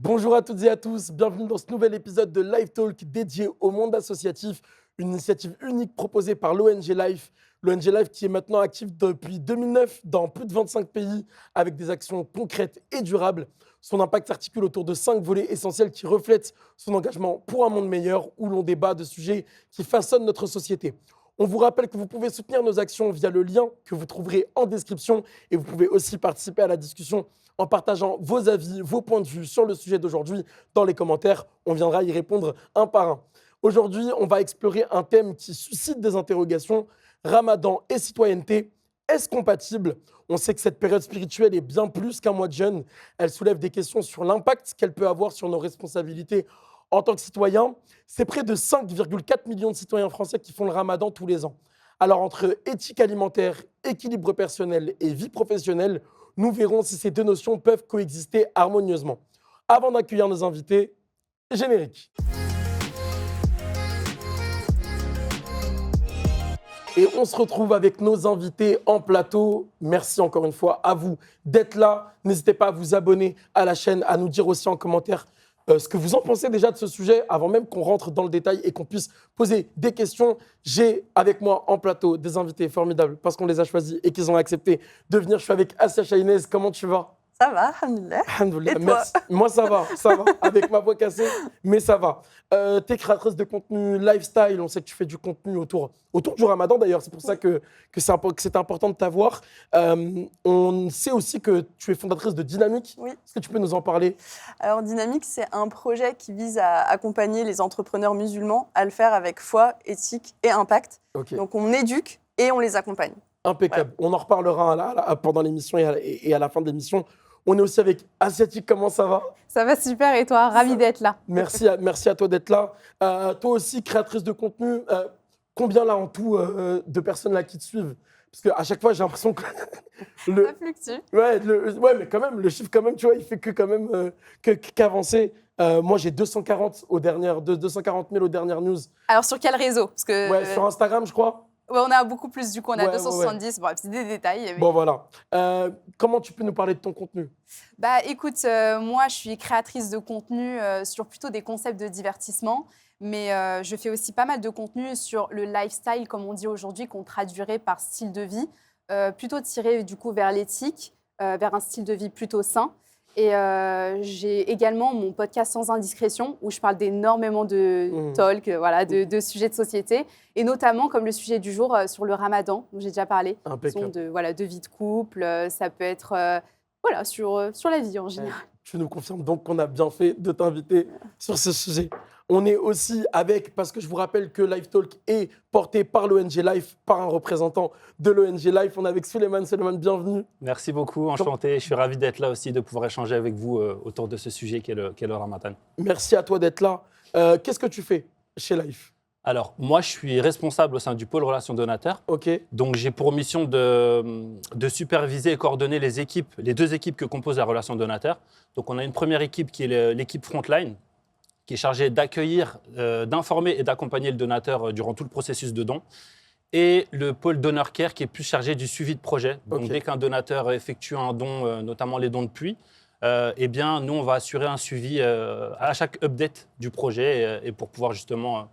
Bonjour à toutes et à tous, bienvenue dans ce nouvel épisode de Live Talk dédié au monde associatif, une initiative unique proposée par l'ONG Life. L'ONG Life qui est maintenant active depuis 2009 dans plus de 25 pays avec des actions concrètes et durables. Son impact s'articule autour de 5 volets essentiels qui reflètent son engagement pour un monde meilleur où l'on débat de sujets qui façonnent notre société. On vous rappelle que vous pouvez soutenir nos actions via le lien que vous trouverez en description et vous pouvez aussi participer à la discussion en partageant vos avis, vos points de vue sur le sujet d'aujourd'hui dans les commentaires. On viendra y répondre un par un. Aujourd'hui, on va explorer un thème qui suscite des interrogations. Ramadan et citoyenneté, est-ce compatible? On sait que cette période spirituelle est bien plus qu'un mois de jeûne. Elle soulève des questions sur l'impact qu'elle peut avoir sur nos responsabilités en tant que citoyens. C'est près de 5,4 millions de citoyens français qui font le Ramadan tous les ans. Alors entre éthique alimentaire, équilibre personnel et vie professionnelle, nous verrons si ces deux notions peuvent coexister harmonieusement. Avant d'accueillir nos invités, générique. Et on se retrouve avec nos invités en plateau. Merci encore une fois à vous d'être là. N'hésitez pas à vous abonner à la chaîne, à nous dire aussi en commentaire ce que vous en pensez déjà de ce sujet avant même qu'on rentre dans le détail et qu'on puisse poser des questions. J'ai avec moi en plateau des invités formidables parce qu'on les a choisis et qu'ils ont accepté de venir. Je suis avec Assia Chahinez. Comment tu vas? Ça va, alhamdoulilah. Alhamdoulilah, Et toi? merci. Moi, ça va, avec ma voix cassée, mais ça va. Tu es créatrice de contenu lifestyle, on sait que tu fais du contenu autour du Ramadan d'ailleurs, c'est pour ça que c'était important de t'avoir. On sait aussi que tu es fondatrice de Dynamique. Oui. Est-ce que tu peux nous en parler? Alors Dynamique, c'est un projet qui vise à accompagner les entrepreneurs musulmans à le faire avec foi, éthique et impact. Ok, Donc on éduque et on les accompagne. impeccable. On en reparlera pendant l'émission et à la fin de l'émission. On est aussi avec Asiatique, comment ça va? Ça va super et toi? Ravi d'être là. Merci à toi d'être là. Toi aussi, créatrice de contenu, combien là en tout de personnes là qui te suivent? Parce qu'à chaque fois, j'ai l'impression que Ça fluctue. ouais, mais quand même, le chiffre, quand même, tu vois, il fait que quand même qu'avancer. Moi, j'ai 240 000 aux dernières news. Alors sur quel réseau? Parce que Ouais, sur Instagram, je crois. ouais, on a beaucoup plus du coup, on a Ouais, 270. Bon, c'est des détails. Mais... Bon, voilà. Comment tu peux nous parler de ton contenu? Bah écoute, moi je suis créatrice de contenu sur plutôt des concepts de divertissement, mais je fais aussi pas mal de contenu sur le lifestyle, comme on dit aujourd'hui, qu'on traduirait par style de vie, plutôt tiré du coup vers l'éthique, vers un style de vie plutôt sain. Et j'ai également mon podcast Sans Indiscrétion, où je parle d'énormément de talk, voilà, de sujets de société, et notamment comme le sujet du jour sur le Ramadan, dont j'ai déjà parlé, Impeccable. de vie de couple, ça peut être... Voilà, sur la vie en général. Tu nous confirmes donc qu'on a bien fait de t'inviter sur ce sujet. On est aussi avec, parce que je vous rappelle que Live Talk est porté par l'ONG Life, par un représentant de l'ONG Life. On est avec Suleiman. Suleiman, bienvenue. Merci beaucoup, enchanté. Je suis ravi d'être là aussi, de pouvoir échanger avec vous autour de ce sujet qu'est le Ramadan. Merci à toi d'être là. Qu'est-ce que tu fais chez Life? Alors, moi, je suis responsable au sein du pôle relations donateurs. Ok, Donc, j'ai pour mission de superviser et coordonner les deux équipes que compose la relation donateur. Donc, on a une première équipe qui est l'équipe Frontline, qui est chargée d'accueillir, d'informer et d'accompagner le donateur durant tout le processus de don. Et le pôle Donor Care, qui est plus chargé du suivi de projet. Donc, Ok. dès qu'un donateur effectue un don, notamment les dons de pluie, eh bien, nous, on va assurer un suivi à chaque update du projet et pour pouvoir justement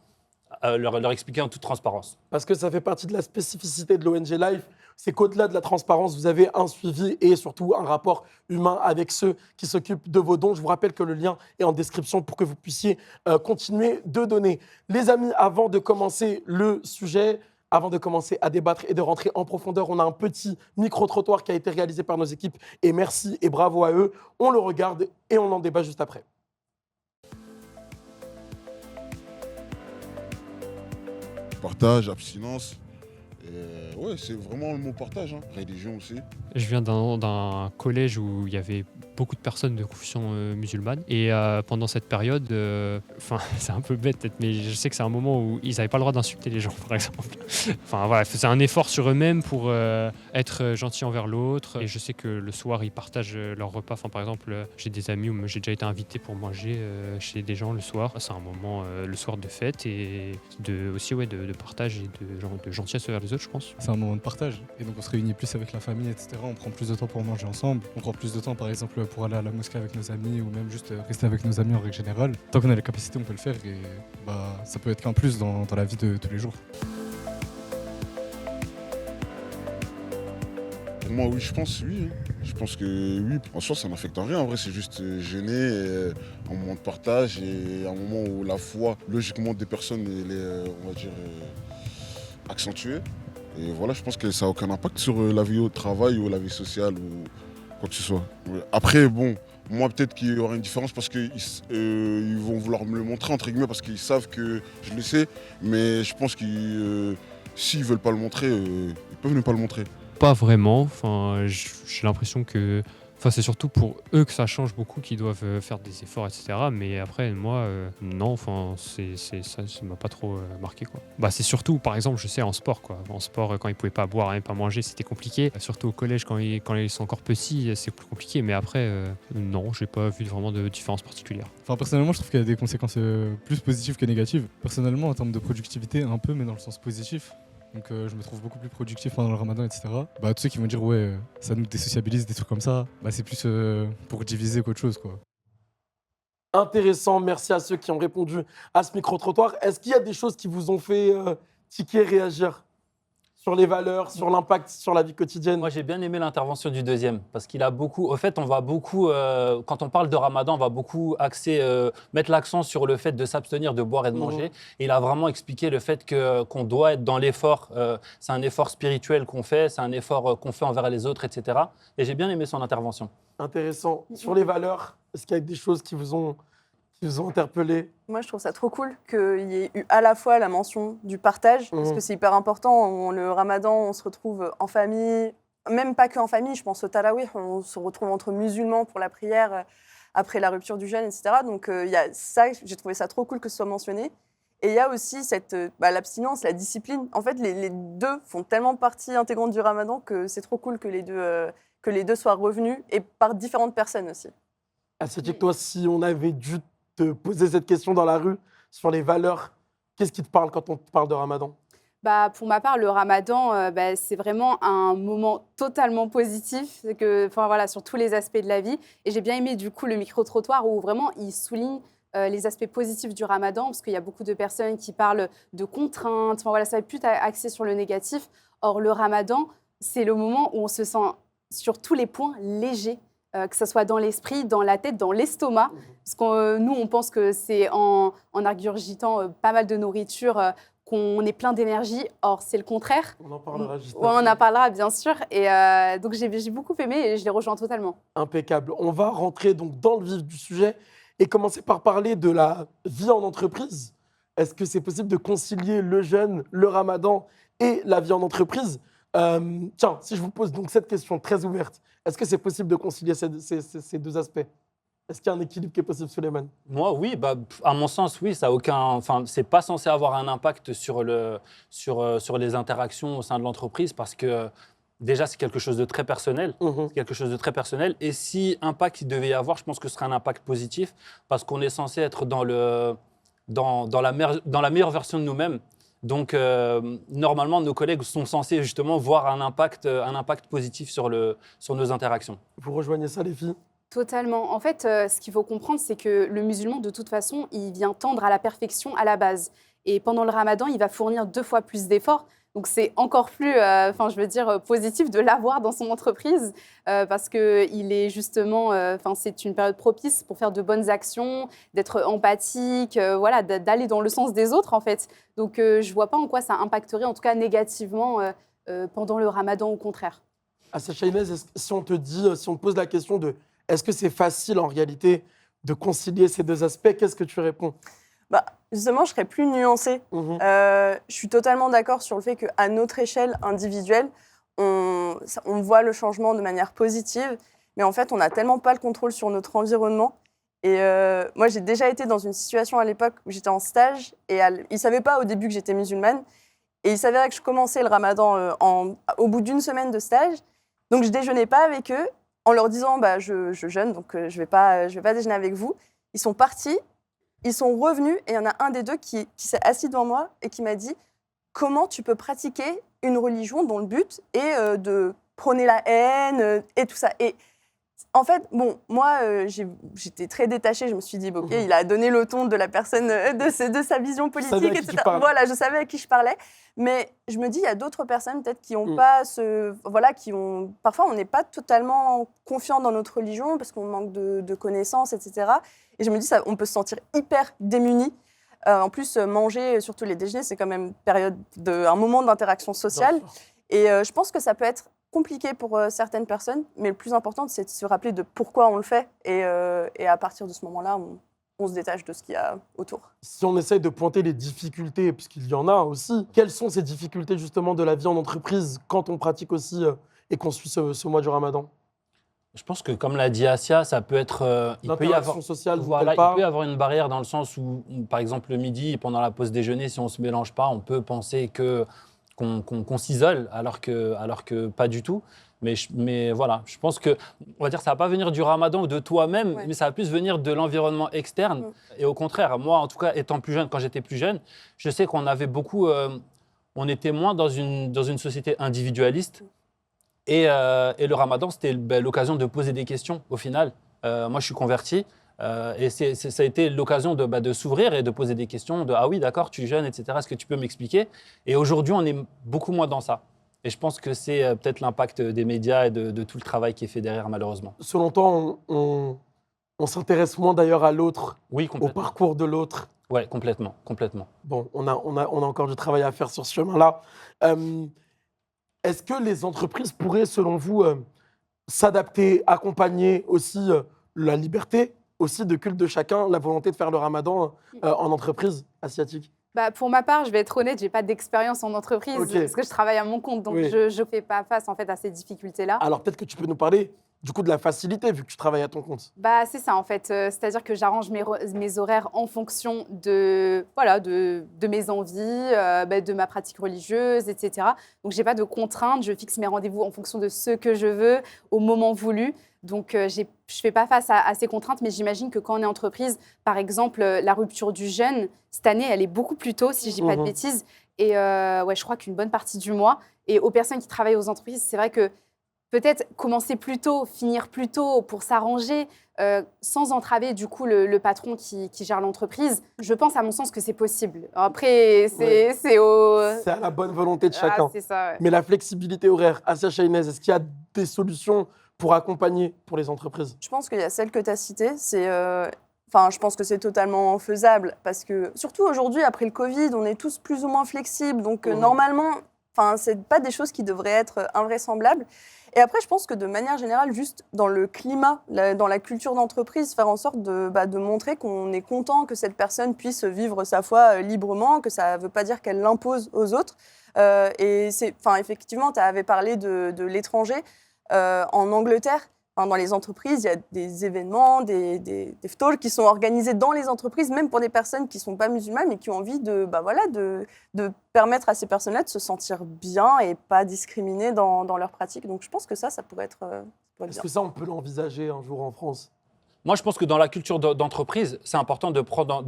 leur expliquer en toute transparence. parce que ça fait partie de la spécificité de l'ONG Life, c'est qu'au-delà de la transparence, vous avez un suivi et surtout un rapport humain avec ceux qui s'occupent de vos dons. Je vous rappelle que le lien est en description pour que vous puissiez continuer de donner. Les amis, avant de commencer le sujet, avant de commencer à débattre et de rentrer en profondeur, on a un petit micro-trottoir qui a été réalisé par nos équipes et merci et bravo à eux. On le regarde et on en débat juste après. Partage, abstinence. Ouais, c'est vraiment le mot partage. Hein. Religion aussi. Je viens d'un collège où il y avait beaucoup de personnes de confession musulmane. Et pendant cette période, c'est un peu bête peut-être, mais je sais que c'est un moment où ils n'avaient pas le droit d'insulter les gens, par exemple. Enfin voilà, ils faisaient un effort sur eux-mêmes pour être gentils envers l'autre. Et je sais que le soir, ils partagent leur repas. Enfin, par exemple, j'ai des amis où j'ai déjà été invité pour manger chez des gens le soir. C'est un moment le soir de fête et aussi de partage et de gentillesse envers les autres, je pense. C'est un moment de partage. Et donc on se réunit plus avec la famille, etc. on prend plus de temps pour manger ensemble, on prend plus de temps par exemple pour aller à la mosquée avec nos amis ou même juste rester avec nos amis en règle générale. Tant qu'on a les capacités, on peut le faire et ça peut être qu'un plus dans la vie de tous les jours. Pour moi, oui, je pense oui. Je pense que oui, en soi, ça n'affecte rien. En vrai, c'est juste gêner, un moment de partage et un moment où la foi, logiquement, des personnes, elle est, on va dire, accentuée. Et voilà, je pense que ça n'a aucun impact sur la vie au travail ou la vie sociale ou quoi que ce soit. Ouais. Après, bon, moi, peut-être qu'il y aura une différence parce qu'ils vont vouloir me le montrer, entre guillemets, parce qu'ils savent que je le sais. Mais je pense qu'ils, s'ils ne veulent pas le montrer, ils peuvent ne pas le montrer. Pas vraiment. Enfin, j'ai l'impression que. Enfin, c'est surtout pour eux que ça change beaucoup, qu'ils doivent faire des efforts, etc. Mais après, moi, non. Enfin, ça m'a pas trop marqué, quoi. Bah, c'est surtout, par exemple, je sais en sport, quoi. En sport, quand ils pouvaient pas boire, et pas manger, c'était compliqué. Surtout au collège, quand ils sont encore petits, c'est plus compliqué. Mais après, non, j'ai pas vu vraiment de différence particulière. Enfin, personnellement, je trouve qu'il y a des conséquences plus positives que négatives. Personnellement, en termes de productivité, un peu, mais dans le sens positif. Donc je me trouve beaucoup plus productif pendant le ramadan, etc. Tous ceux qui vont dire ouais, ça nous désociabilise, des trucs comme ça, c'est plus pour diviser qu'autre chose, quoi. Intéressant, merci à ceux qui ont répondu à ce micro-trottoir. Est-ce qu'il y a des choses qui vous ont fait tiquer, réagir sur les valeurs, sur l'impact sur la vie quotidienne? Moi, j'ai bien aimé l'intervention du deuxième parce qu'il a beaucoup. Au fait, on va beaucoup, quand on parle de Ramadan, on va beaucoup mettre l'accent sur le fait de s'abstenir de boire et de manger. Et il a vraiment expliqué le fait qu'on doit être dans l'effort. C'est un effort spirituel qu'on fait, c'est un effort qu'on fait envers les autres, etc. Et j'ai bien aimé son intervention. Intéressant. Sur les valeurs, est-ce qu'il y a des choses qui vous ont interpellé? Moi, je trouve ça trop cool qu'il y ait eu à la fois la mention du partage, parce que c'est hyper important. Le ramadan, on se retrouve en famille, même pas qu'en famille, je pense au tarawih, on se retrouve entre musulmans pour la prière après la rupture du jeûne, etc. Donc, il y a ça, j'ai trouvé ça trop cool que ce soit mentionné. Et il y a aussi l'abstinence, la discipline. En fait, les deux font tellement partie intégrante du ramadan que c'est trop cool que les deux soient revenus, et par différentes personnes aussi. Assatik, toi, si on avait dû te poser cette question dans la rue sur les valeurs, qu'est-ce qui te parle quand on te parle de Ramadan? Pour ma part, le Ramadan, c'est vraiment un moment totalement positif sur tous les aspects de la vie. Et j'ai bien aimé du coup le micro-trottoir où vraiment il souligne les aspects positifs du Ramadan, parce qu'il y a beaucoup de personnes qui parlent de contraintes. Ça va plus axé sur le négatif. Or, le Ramadan, c'est le moment où on se sent sur tous les points léger. Que ce soit dans l'esprit, dans la tête, dans l'estomac. Parce que nous, on pense que c'est en ingurgitant pas mal de nourriture qu'on est plein d'énergie. Or, c'est le contraire. On en parlera juste après. On en parlera, bien sûr. Et donc, j'ai beaucoup aimé et je les rejoins totalement. Impeccable. On va rentrer donc dans le vif du sujet et commencer par parler de la vie en entreprise. Est-ce que c'est possible de concilier le jeûne, le Ramadan et la vie en entreprise? Tiens, si je vous pose donc cette question très ouverte, est-ce que c'est possible de concilier ces deux aspects? Est-ce qu'il y a un équilibre qui est possible, Souleymane? Moi, oui. À mon sens, oui. Ça a aucun. Enfin, c'est pas censé avoir un impact sur les interactions au sein de l'entreprise parce que déjà, c'est quelque chose de très personnel. C'est quelque chose de très personnel. Et si impact il devait y avoir, je pense que ce serait un impact positif parce qu'on est censé être dans la meilleure version de nous-mêmes. Donc, normalement, nos collègues sont censés justement voir un impact positif sur nos interactions. Vous rejoignez ça, les filles? Totalement. En fait, ce qu'il faut comprendre, c'est que le musulman, de toute façon, il vient tendre à la perfection à la base. Et pendant le ramadan, il va fournir 2 fois plus d'efforts. Donc, c'est encore plus, positif de l'avoir dans son entreprise parce qu'il est justement, c'est une période propice pour faire de bonnes actions, d'être empathique, d'aller dans le sens des autres, en fait. Donc, je ne vois pas en quoi ça impacterait, en tout cas négativement, pendant le ramadan, au contraire. Sacha Inès, si on te pose la question de est-ce que c'est facile en réalité de concilier ces deux aspects, qu'est-ce que tu réponds? Justement, je serais plus nuancée. Je suis totalement d'accord sur le fait qu'à notre échelle individuelle, on voit le changement de manière positive, mais en fait, on n'a tellement pas le contrôle sur notre environnement. Et moi, j'ai déjà été dans une situation à l'époque où j'étais en stage, et ils ne savaient pas au début que j'étais musulmane, et il s'avérait que je commençais le ramadan au bout d'une semaine de stage, donc je ne déjeunais pas avec eux, en leur disant je jeûne, donc je ne vais pas déjeuner avec vous. Ils sont partis, ils sont revenus, et il y en a un des deux qui s'est assis devant moi et qui m'a dit « Comment tu peux pratiquer une religion dont le but est de prôner la haine et tout ça. Et en fait, bon, moi, j'étais très détachée. Je me suis dit, ok, il a donné le ton de la personne, de sa vision politique, etc. Voilà, je savais à qui je parlais. Mais je me dis, il y a d'autres personnes peut-être qui n'ont pas voilà, parfois, on n'est pas totalement confiant dans notre religion parce qu'on manque de connaissances, etc. Et je me dis, on peut se sentir hyper démuni. En plus, manger, surtout les déjeuners, c'est quand même un moment d'interaction sociale. Et je pense que ça peut être compliqué pour certaines personnes, mais le plus important, c'est de se rappeler de pourquoi on le fait. Et à partir de ce moment-là, on se détache de ce qu'il y a autour. Si on essaye de pointer les difficultés, puisqu'il y en a aussi, quelles sont ces difficultés justement de la vie en entreprise quand on pratique aussi et qu'on suit ce mois du Ramadan? Je pense que, comme l'a dit Assia, ça peut être... il peut y avoir, sociale, voilà, il peut y avoir une barrière dans le sens où, par exemple, le midi, pendant la pause déjeuner, si on ne se mélange pas, on peut penser qu'on s'isole, alors que pas du tout. Mais voilà, je pense que, on va dire, ça ne va pas venir du Ramadan ou de toi-même, mais ça va plus venir de l'environnement externe. Et au contraire, moi, en tout cas, étant plus jeune, quand j'étais plus jeune, je sais qu'on avait beaucoup... on était moins dans une société individualiste. Et le Ramadan, c'était l'occasion de poser des questions, au final. Moi, je suis converti. Et ça a été l'occasion de s'ouvrir et de poser des questions, ah oui, d'accord, tu jeûnes, etc. Est-ce que tu peux m'expliquer? Et aujourd'hui, on est beaucoup moins dans ça. Et je pense que c'est peut-être l'impact des médias et de tout le travail qui est fait derrière, malheureusement. Selon toi, on s'intéresse moins d'ailleurs à l'autre, oui, au parcours de l'autre. Oui, complètement. Bon, on a encore du travail à faire sur ce chemin-là. Est-ce que les entreprises pourraient, selon vous, s'adapter, accompagner aussi la liberté, aussi de culte de chacun, la volonté de faire le Ramadan en entreprise asiatique? Pour ma part, je vais être honnête, je n'ai pas d'expérience en entreprise parce que je travaille à mon compte, donc je ne fais pas face en fait, à ces difficultés-là. Alors peut-être que tu peux nous parler du coup de la facilité vu que tu travailles à ton compte. C'est ça en fait, c'est-à-dire que j'arrange mes horaires en fonction de mes envies, de ma pratique religieuse, etc. Donc je n'ai pas de contraintes, je fixe mes rendez-vous en fonction de ce que je veux au moment voulu. Donc, je ne fais pas face à ces contraintes, mais j'imagine que quand on est entreprise, par exemple, la rupture du jeûne, cette année, elle est beaucoup plus tôt, si je ne dis pas de bêtises. Et je crois qu'une bonne partie du mois. Et aux personnes qui travaillent aux entreprises, c'est vrai que peut-être commencer plus tôt, finir plus tôt pour s'arranger, sans entraver du coup le patron qui gère l'entreprise. Je pense, à mon sens, que c'est possible. Après, c'est à la bonne volonté de chacun. C'est ça, ouais. Mais la flexibilité horaire, Assia Chahinez, est-ce qu'il y a des solutions pour accompagner pour les entreprises? Je pense qu'il y a celle que tu as citée, je pense que c'est totalement faisable parce que, surtout aujourd'hui, après le Covid, on est tous plus ou moins flexibles. Donc, normalement, ce n'est pas des choses qui devraient être invraisemblables. Et après, je pense que de manière générale, juste dans le climat, dans la culture d'entreprise, faire en sorte de montrer qu'on est content que cette personne puisse vivre sa foi librement, que ça ne veut pas dire qu'elle l'impose aux autres. Et effectivement, tu avais parlé de l'étranger. En Angleterre, dans les entreprises, il y a des événements, des iftar qui sont organisés dans les entreprises, même pour des personnes qui ne sont pas musulmanes, mais qui ont envie de permettre à ces personnes-là de se sentir bien et pas discriminées dans leur pratique. Donc je pense que ça pourrait être bien. Est-ce que ça, on peut l'envisager un jour en France? Moi, je pense que dans la culture d'entreprise, c'est important de prendre,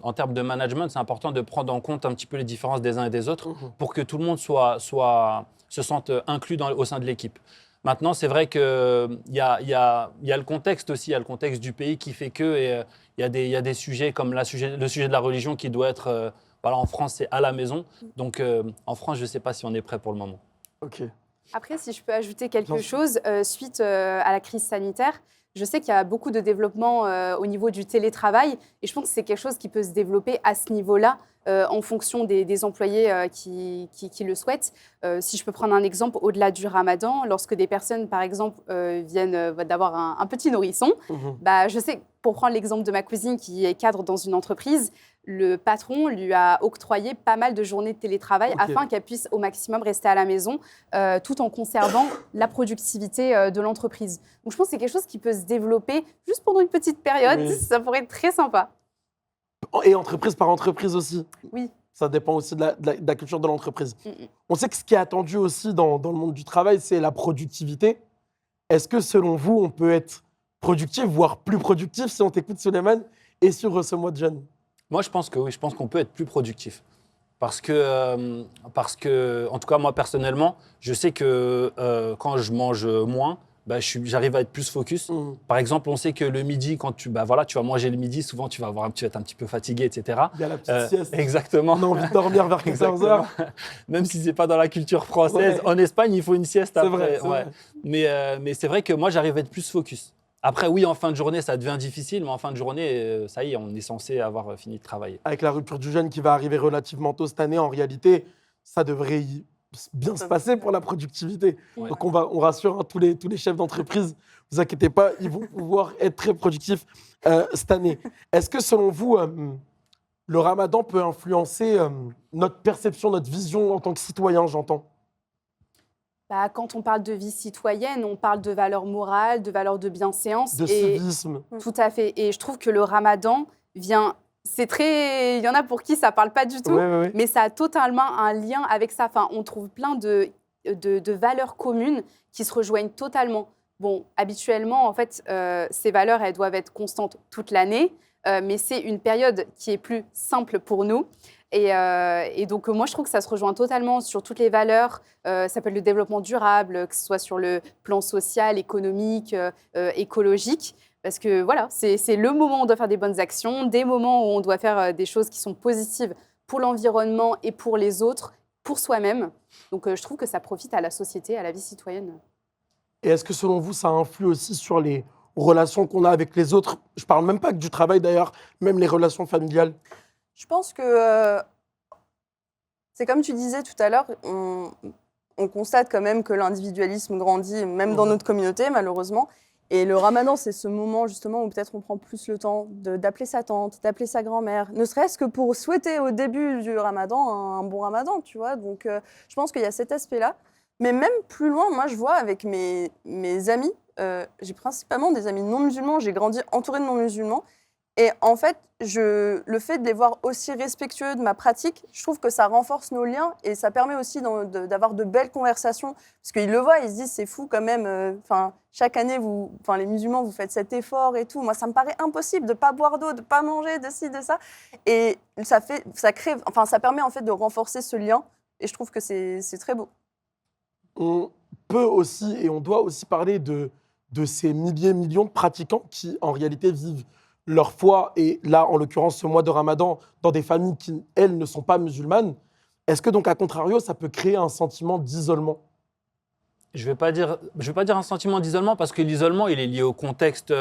en termes de management, c'est important de prendre en compte un petit peu les différences des uns et des autres pour que tout le monde se sente inclus au sein de l'équipe. Maintenant, c'est vrai qu'il y a le contexte aussi, il y a le contexte du pays qui fait que il y a des sujets comme le sujet de la religion qui doit être, en France, c'est à la maison. Donc, en France, je ne sais pas si on est prêt pour le moment. Ok. Après, si je peux ajouter quelque chose, suite à la crise sanitaire, je sais qu'il y a beaucoup de développement au niveau du télétravail et je pense que c'est quelque chose qui peut se développer à ce niveau-là en fonction des employés qui le souhaitent. Si je peux prendre un exemple, au-delà du Ramadan, lorsque des personnes, par exemple, viennent d'avoir un petit nourrisson, je sais, pour prendre l'exemple de ma cousine qui est cadre dans une entreprise, le patron lui a octroyé pas mal de journées de télétravail afin qu'elle puisse au maximum rester à la maison tout en conservant la productivité de l'entreprise. Donc je pense que c'est quelque chose qui peut se développer juste pendant une petite période. Ça pourrait être très sympa. Et entreprise par entreprise aussi. Oui. Ça dépend aussi de la culture de l'entreprise. On sait que ce qui est attendu aussi dans le monde du travail, c'est la productivité. Est-ce que selon vous, on peut être productif, voire plus productif, si on t'écoute, Souleymane, et sur ce mois de jeûne? Moi, je pense que oui, je pense qu'on peut être plus productif. Parce que, en tout cas, moi, personnellement, je sais que quand je mange moins, bah, j'arrive à être plus focus. Par exemple, on sait que le midi, quand tu vas manger le midi, souvent, tu vas être un petit peu fatigué, etc. Il y a la petite sieste. Exactement. On a envie de dormir vers 14h. Même si ce n'est pas dans la culture française. Ouais. En Espagne, il faut une sieste après. Vrai, c'est vrai. Mais c'est vrai que moi, j'arrive à être plus focus. Après, oui, en fin de journée, ça devient difficile, mais en fin de journée, ça y est, on est censé avoir fini de travailler. Avec la rupture du jeûne qui va arriver relativement tôt cette année, en réalité, ça devrait bien se passer pour la productivité. Ouais. Donc on rassure tous les chefs d'entreprise, vous inquiétez pas, ils vont pouvoir être très productifs cette année. Est-ce que selon vous, le ramadan peut influencer notre perception, notre vision en tant que citoyen, j'entends? Bah, quand on parle de vie citoyenne, on parle de valeurs morales, de valeurs de bienséance. De et civisme. Tout à fait. Et je trouve que le ramadan vient... C'est très... Il y en a pour qui ça ne parle pas du tout, Ouais. mais ça a totalement un lien avec ça. Enfin, on trouve plein de valeurs communes qui se rejoignent totalement. Bon, habituellement, en fait, ces valeurs, elles doivent être constantes toute l'année, mais c'est une période qui est plus simple pour nous. Et donc, moi, je trouve que ça se rejoint totalement sur toutes les valeurs. Ça peut être le développement durable, que ce soit sur le plan social, économique, écologique. Parce que voilà, c'est le moment où on doit faire des bonnes actions, des moments où on doit faire des choses qui sont positives pour l'environnement et pour les autres, pour soi-même. Donc, je trouve que ça profite à la société, à la vie citoyenne. Et est-ce que selon vous, ça influe aussi sur les relations qu'on a avec les autres? Je parle même pas que du travail d'ailleurs, même les relations familiales. Je pense que c'est comme tu disais tout à l'heure, on constate quand même que l'individualisme grandit, même dans notre communauté, malheureusement. Et le ramadan, c'est ce moment justement où peut-être on prend plus le temps d'appeler sa tante, d'appeler sa grand-mère, ne serait-ce que pour souhaiter au début du ramadan un bon ramadan, tu vois. Donc je pense qu'il y a cet aspect-là. Mais même plus loin, moi je vois avec mes amis, j'ai principalement des amis non musulmans, j'ai grandi entourée de non musulmans. Et en fait, le fait de les voir aussi respectueux de ma pratique, je trouve que ça renforce nos liens et ça permet aussi d'avoir de belles conversations. Parce qu'ils le voient, ils se disent, c'est fou quand même, chaque année, les musulmans, vous faites cet effort et tout. Moi, ça me paraît impossible de ne pas boire d'eau, de ne pas manger, de ci, de ça. Et ça permet en fait de renforcer ce lien et je trouve que c'est très beau. On peut aussi et on doit aussi parler de ces millions de pratiquants qui, en réalité, vivent leur foi, et là, en l'occurrence, ce mois de Ramadan, dans des familles qui, elles, ne sont pas musulmanes. Est-ce que, donc, à contrario, ça peut créer un sentiment d'isolement? Je vais pas dire un sentiment d'isolement parce que l'isolement, il est lié au contexte.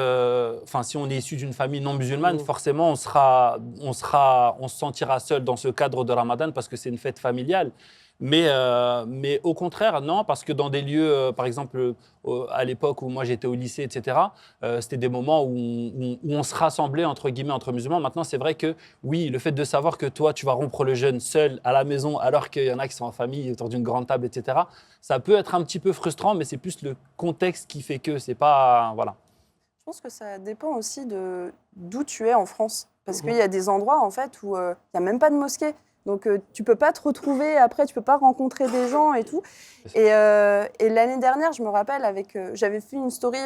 Si on est issu d'une famille non musulmane, forcément, on se sentira seul dans ce cadre de Ramadan parce que c'est une fête familiale. Mais au contraire, non, parce que dans des lieux, par exemple, à l'époque où moi j'étais au lycée, etc., c'était des moments où on se rassemblait, entre guillemets, entre musulmans. Maintenant, c'est vrai que, oui, le fait de savoir que toi, tu vas rompre le jeûne seul à la maison, alors qu'il y en a qui sont en famille, autour d'une grande table, etc., ça peut être un petit peu frustrant, mais c'est plus le contexte qui fait que c'est pas... Voilà. Je pense que ça dépend aussi d'où tu es en France. Parce qu'il y a des endroits, en fait, où il n'y a même pas de mosquée. Donc, tu ne peux pas te retrouver après, tu ne peux pas rencontrer des gens et tout. Et l'année dernière, je me rappelle, j'avais fait une story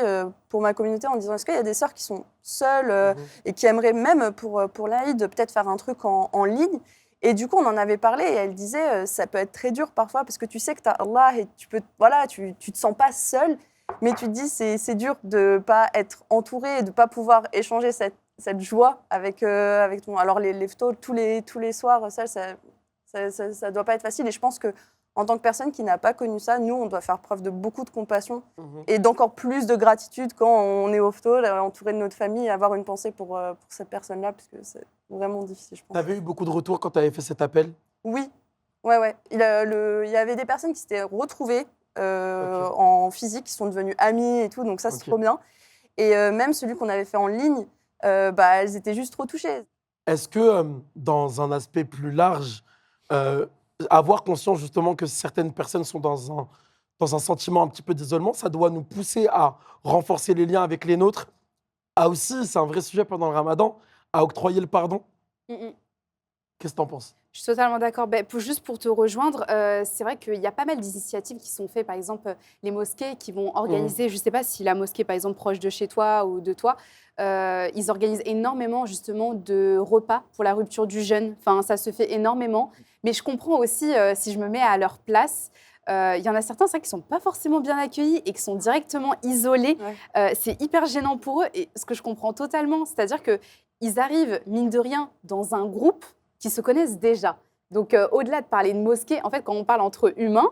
pour ma communauté en disant est-ce qu'il y a des sœurs qui sont seules et qui aimeraient même pour l'Aïd peut-être faire un truc en ligne. Et du coup, on en avait parlé et elle disait ça peut être très dur parfois parce que tu sais que tu as Allah et tu te sens pas seule, mais tu te dis c'est dur de ne pas être entourée et de ne pas pouvoir échanger cette joie avec ton... Alors, les photos, tous les soirs, ça doit pas être facile. Et je pense qu'en tant que personne qui n'a pas connu ça, nous, on doit faire preuve de beaucoup de compassion et d'encore plus de gratitude quand on est au photo, entouré de notre famille, et avoir une pensée pour cette personne-là, parce que c'est vraiment difficile, je pense. Tu avais eu beaucoup de retours quand tu avais fait cet appel? Oui, ouais. Il y avait des personnes qui s'étaient retrouvées en physique, qui sont devenues amies et tout, donc ça, c'est trop bien. Et même celui qu'on avait fait en ligne, elles étaient juste trop touchées. Est-ce que, dans un aspect plus large, avoir conscience justement que certaines personnes sont dans un sentiment un petit peu d'isolement, ça doit nous pousser à renforcer les liens avec les nôtres, à aussi, c'est un vrai sujet pendant le Ramadan, à octroyer le pardon? Qu'est-ce que tu en penses? Je suis totalement d'accord. Juste pour te rejoindre, c'est vrai qu'il y a pas mal d'initiatives qui sont faites. Par exemple, les mosquées qui vont organiser, je ne sais pas si la mosquée, par exemple, proche de chez toi ou de toi, ils organisent énormément justement de repas pour la rupture du jeûne. Enfin, ça se fait énormément. Mais je comprends aussi, si je me mets à leur place, il y en a certains, c'est vrai, qui ne sont pas forcément bien accueillis et qui sont directement isolés. C'est hyper gênant pour eux. Et ce que je comprends totalement, c'est-à-dire qu'ils arrivent, mine de rien, dans un groupe qui se connaissent déjà. Donc, au-delà de parler de mosquée, en fait, quand on parle entre humains,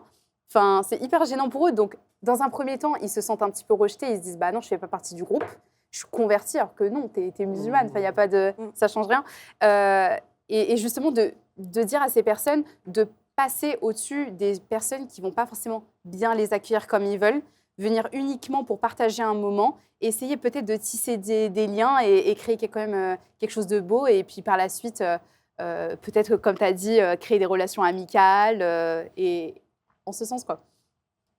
c'est hyper gênant pour eux. Donc, dans un premier temps, ils se sentent un petit peu rejetés. Ils se disent, bah non, je ne fais pas partie du groupe. Je suis convertie, alors que non, tu es musulmane. Enfin, il y a pas de... Ça ne change rien. Et justement, de dire à ces personnes de passer au-dessus des personnes qui ne vont pas forcément bien les accueillir comme ils veulent, venir uniquement pour partager un moment, essayer peut-être de tisser des liens et créer quand même quelque chose de beau. Et puis, par la suite... peut-être, comme tu as dit, créer des relations amicales et en ce sens, quoi.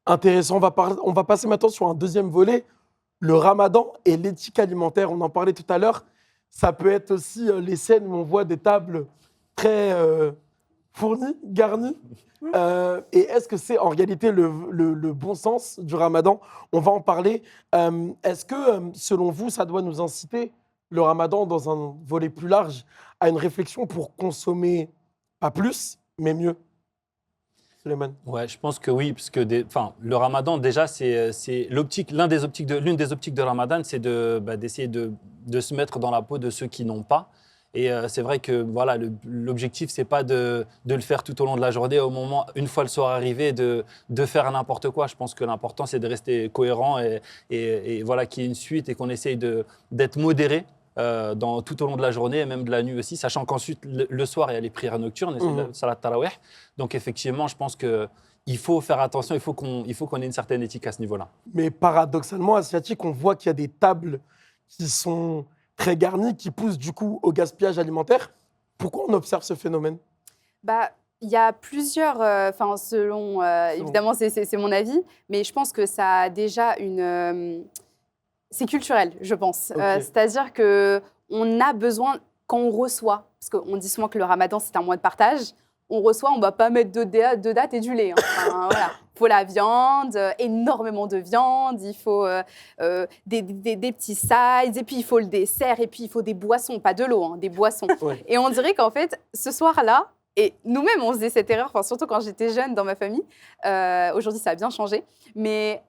Intéressant. On va passer maintenant sur un deuxième volet, le ramadan et l'éthique alimentaire. On en parlait tout à l'heure. Ça peut être aussi les scènes où on voit des tables très fournies, garnies. Et est-ce que c'est en réalité le bon sens du ramadan? On va en parler. Est-ce que, selon vous, ça doit nous inciter, le ramadan, dans un volet plus large, à une réflexion pour consommer pas plus, mais mieux? Souleymane. Ouais, je pense que oui, parce que le ramadan, déjà, c'est l'optique, l'une des optiques de ramadan, c'est d'essayer de se mettre dans la peau de ceux qui n'ont pas. Et c'est vrai que voilà, l'objectif, c'est pas de le faire tout au long de la journée, une fois le soir arrivé, de faire n'importe quoi. Je pense que l'important, c'est de rester cohérent et voilà, qu'il y ait une suite et qu'on essaye d'être modéré tout au long de la journée et même de la nuit aussi, sachant qu'ensuite, le soir, il y a les prières nocturnes, la salat tarawih. Donc effectivement, je pense qu'il faut faire attention, il faut qu'on ait une certaine éthique à ce niveau-là. Mais paradoxalement, asiatique, on voit qu'il y a des tables qui sont très garnies, qui poussent du coup au gaspillage alimentaire. Pourquoi on observe ce phénomène? Il y a plusieurs, selon, évidemment, c'est mon avis, mais je pense que ça a déjà c'est culturel, je pense. Okay. C'est-à-dire qu'on a besoin, quand on reçoit, parce qu'on dit souvent que le ramadan, c'est un mois de partage, on reçoit, on ne va pas mettre de dates et du lait. Voilà. Il faut la viande, énormément de viande, il faut des petits sides, et puis il faut le dessert, et puis il faut des boissons, pas de l'eau, des boissons. Ouais. Et on dirait qu'en fait, ce soir-là, et nous-mêmes, on faisait cette erreur, surtout quand j'étais jeune dans ma famille. Aujourd'hui, ça a bien changé. Mais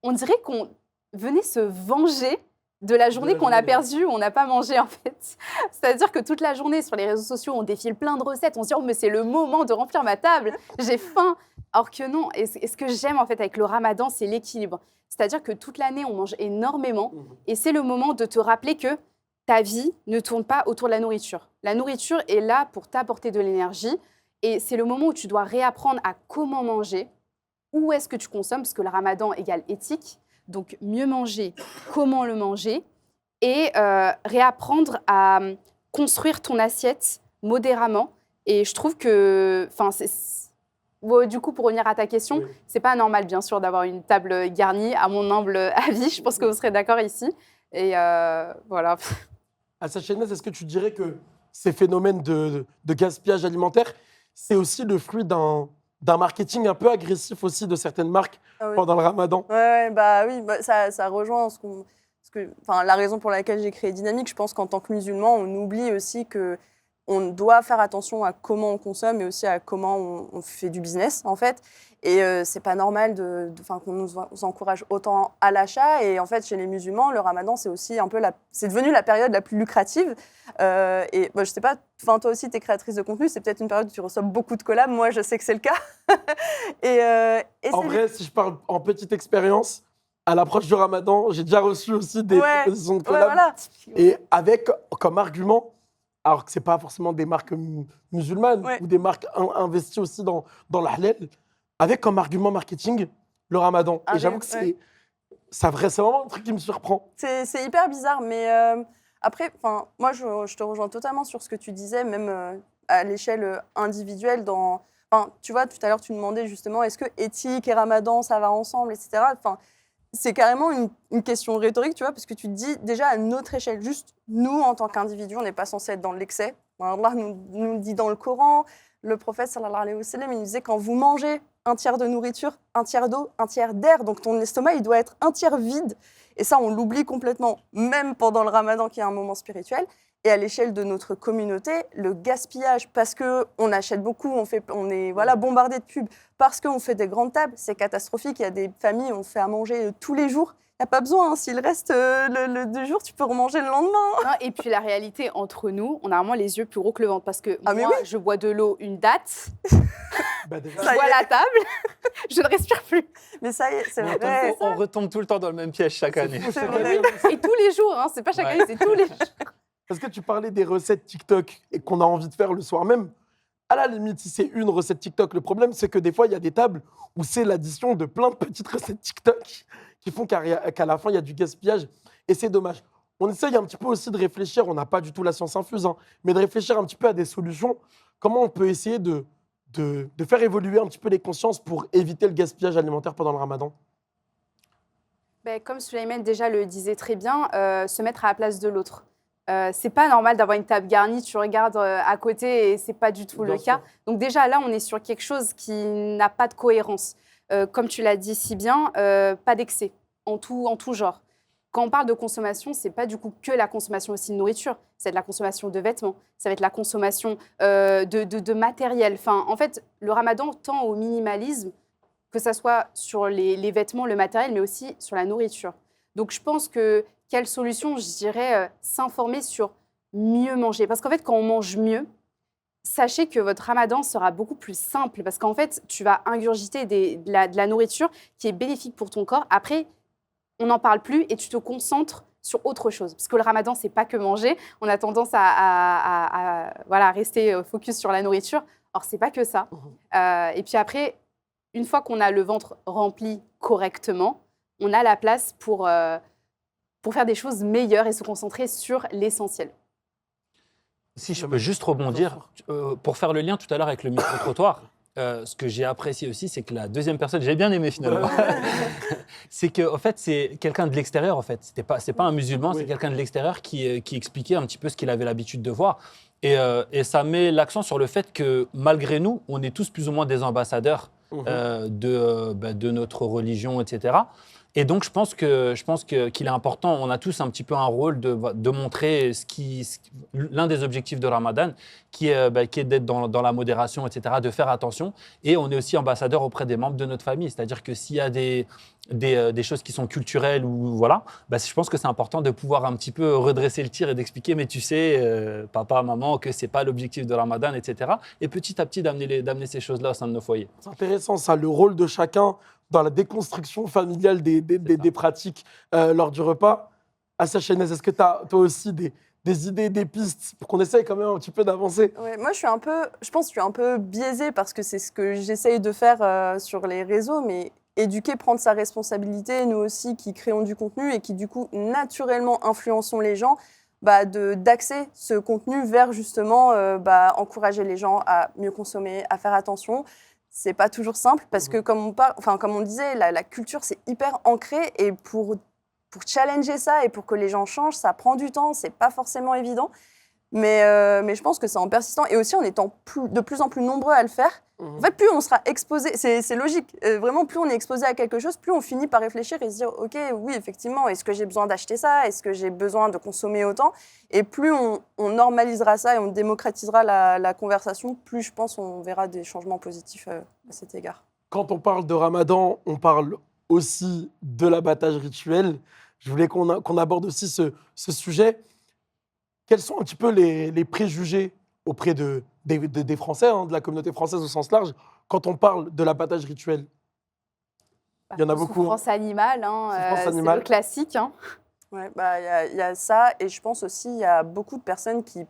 on dirait qu'on venait se venger de la journée qu'on a perdue, où on n'a pas mangé, en fait. C'est-à-dire que toute la journée, sur les réseaux sociaux, on défile plein de recettes. On se dit, oh, mais c'est le moment de remplir ma table. J'ai faim. Alors que non. Et ce que j'aime, en fait, avec le ramadan, c'est l'équilibre. C'est-à-dire que toute l'année, on mange énormément. Et c'est le moment de te rappeler que ta vie ne tourne pas autour de la nourriture. La nourriture est là pour t'apporter de l'énergie. Et c'est le moment où tu dois réapprendre à comment manger, où est-ce que tu consommes, parce que le ramadan égale éthique. Donc, mieux manger, comment le manger, et réapprendre à construire ton assiette modérément. Et je trouve que, du coup, pour revenir à ta question, c'est pas normal, bien sûr, d'avoir une table garnie, à mon humble avis. Je pense que vous serez d'accord ici. Et voilà. Assa Chaynez, est-ce que tu dirais que ces phénomènes de gaspillage alimentaire, c'est aussi le fruit d'un marketing un peu agressif aussi de certaines marques pendant le ramadan? Oui, ça rejoint la raison pour laquelle j'ai créé Dynamique. Je pense qu'en tant que musulman, on oublie aussi qu'on doit faire attention à comment on consomme et aussi à comment on fait du business, en fait. Et c'est pas normal qu'on nous encourage autant à l'achat. Et en fait, chez les musulmans, le ramadan, c'est aussi un peu c'est devenu la période la plus lucrative. Je sais pas, toi aussi, tu es créatrice de contenu, c'est peut-être une période où tu reçois beaucoup de collabs. Moi, je sais que c'est le cas. En vrai, si je parle en petite expérience, à l'approche du ramadan, j'ai déjà reçu aussi des propositions de collabs. Voilà. Et avec comme argument, alors que c'est pas forcément des marques musulmanes ou des marques investies aussi dans le halal, avec comme argument marketing le ramadan. Et j'avoue que c'est vraiment un truc qui me surprend. C'est hyper bizarre, mais après, moi, je te rejoins totalement sur ce que tu disais, même à l'échelle individuelle. Tu vois, tout à l'heure, tu demandais justement, est-ce que éthique et ramadan, ça va ensemble, etc. c'est carrément une question rhétorique, tu vois, parce que tu te dis déjà à notre échelle, juste nous, en tant qu'individus, on n'est pas censé être dans l'excès. Allah nous dit dans le Coran, le prophète, sallallahu alayhi wa sallam, il nous disait quand vous mangez un tiers de nourriture, un tiers d'eau, un tiers d'air, donc ton estomac, il doit être un tiers vide. Et ça, on l'oublie complètement, même pendant le ramadan, qui est un moment spirituel. Et à l'échelle de notre communauté, le gaspillage, parce qu'on achète beaucoup, on est bombardé de pubs, parce qu'on fait des grandes tables, c'est catastrophique. Il y a des familles, on fait à manger tous les jours. Il n'y a pas besoin, hein. S'il reste le 2 jours, tu peux remanger le lendemain. Non, et puis la réalité, entre nous, on a vraiment les yeux plus gros que le ventre. Parce que Ah, mais moi, oui. je bois de l'eau, une date, Bah, déjà, je bois la table, je ne respire plus. Mais ça y est, c'est On vrai. retombe- on retombe tout le temps dans le même piège chaque année. C'est vrai. Et tous les jours, hein, c'est pas chaque Ouais. année, c'est tous les jours. Parce que tu parlais des recettes TikTok et qu'on a envie de faire le soir même. À la limite, si c'est une recette TikTok, le problème, c'est que des fois, il y a des tables où c'est l'addition de plein de petites recettes TikTok qui font qu'à la fin, il y a du gaspillage. Et c'est dommage. On essaye un petit peu aussi de réfléchir, on n'a pas du tout la science infuse, hein, mais de réfléchir un petit peu à des solutions. Comment on peut essayer de faire évoluer un petit peu les consciences pour éviter le gaspillage alimentaire pendant le ramadan? Ben, comme Souleymane déjà le disait très bien, se mettre à la place de l'autre. C'est pas normal d'avoir une table garnie, tu regardes à côté et c'est pas du tout le Bien sûr. cas. Donc déjà là, on est sur quelque chose qui n'a pas de cohérence. Comme tu l'as dit si bien, pas d'excès en tout genre. Quand on parle de consommation, c'est pas du coup que la consommation aussi de nourriture, c'est de la consommation de vêtements, ça va être la consommation de matériel. Enfin, en fait, le ramadan tend au minimalisme, que ça soit sur les vêtements, le matériel, mais aussi sur la nourriture. Donc je pense que quelle solution, je dirais, s'informer sur mieux manger. Parce qu'en fait, quand on mange mieux, sachez que votre ramadan sera beaucoup plus simple. Parce qu'en fait, tu vas ingurgiter de la nourriture qui est bénéfique pour ton corps. Après, on n'en parle plus et tu te concentres sur autre chose. Parce que le ramadan, c'est pas que manger. On a tendance à rester focus sur la nourriture. Or, c'est pas que ça. Et puis après, une fois qu'on a le ventre rempli correctement, on a la place pour faire des choses meilleures et se concentrer sur l'essentiel. Si je peux juste rebondir, pour faire le lien tout à l'heure avec le micro-trottoir, ce que j'ai apprécié aussi, c'est que la deuxième personne, j'ai bien aimé finalement, c'est qu'en fait, c'est quelqu'un de l'extérieur, en fait. C'est pas un musulman, Oui. c'est quelqu'un de l'extérieur qui expliquait un petit peu ce qu'il avait l'habitude de voir. Et ça met l'accent sur le fait que malgré nous, on est tous plus ou moins des ambassadeurs de notre religion, etc. Et donc, je pense qu'il est important, on a tous un petit peu un rôle de montrer l'un des objectifs de Ramadan, qui est d'être dans la modération, etc., de faire attention. Et on est aussi ambassadeur auprès des membres de notre famille. C'est-à-dire que s'il y a des choses qui sont culturelles, ou voilà, je pense que c'est important de pouvoir un petit peu redresser le tir et d'expliquer, mais tu sais, papa, maman, que ce n'est pas l'objectif de Ramadan, etc. Et petit à petit, d'amener ces choses-là au sein de nos foyers. C'est intéressant, ça, le rôle de chacun dans la déconstruction familiale des pratiques lors du repas. Assa Chaynez, est-ce que tu as toi aussi des idées, des pistes pour qu'on essaye quand même un petit peu d'avancer? Ouais, moi, je pense que je suis un peu biaisée parce que c'est ce que j'essaye de faire sur les réseaux, mais éduquer, prendre sa responsabilité, nous aussi qui créons du contenu et qui du coup naturellement influençons les gens, d'axer ce contenu vers justement encourager les gens à mieux consommer, à faire attention. C'est pas toujours simple parce que comme on disait, la culture c'est hyper ancré et pour challenger ça et pour que les gens changent, ça prend du temps, c'est pas forcément évident. Mais je pense que c'est en persistant et aussi en étant de plus en plus nombreux à le faire. En fait, plus on sera exposé, c'est logique, vraiment plus on est exposé à quelque chose, plus on finit par réfléchir et se dire ok, oui, effectivement, est-ce que j'ai besoin d'acheter ça? Est-ce que j'ai besoin de consommer autant? Et plus on normalisera ça et on démocratisera la conversation, plus je pense on verra des changements positifs à cet égard. Quand on parle de Ramadan, on parle aussi de l'abattage rituel. Je voulais qu'on aborde aussi ce sujet. Quels sont un petit peu les préjugés auprès des Français, hein, de la communauté française au sens large, quand on parle de l'abattage rituel? Il y en a beaucoup. Souffrance animale, Souffrance c'est animale. le classique. Hein. Ouais, y a ça et je pense aussi il y a beaucoup de personnes qui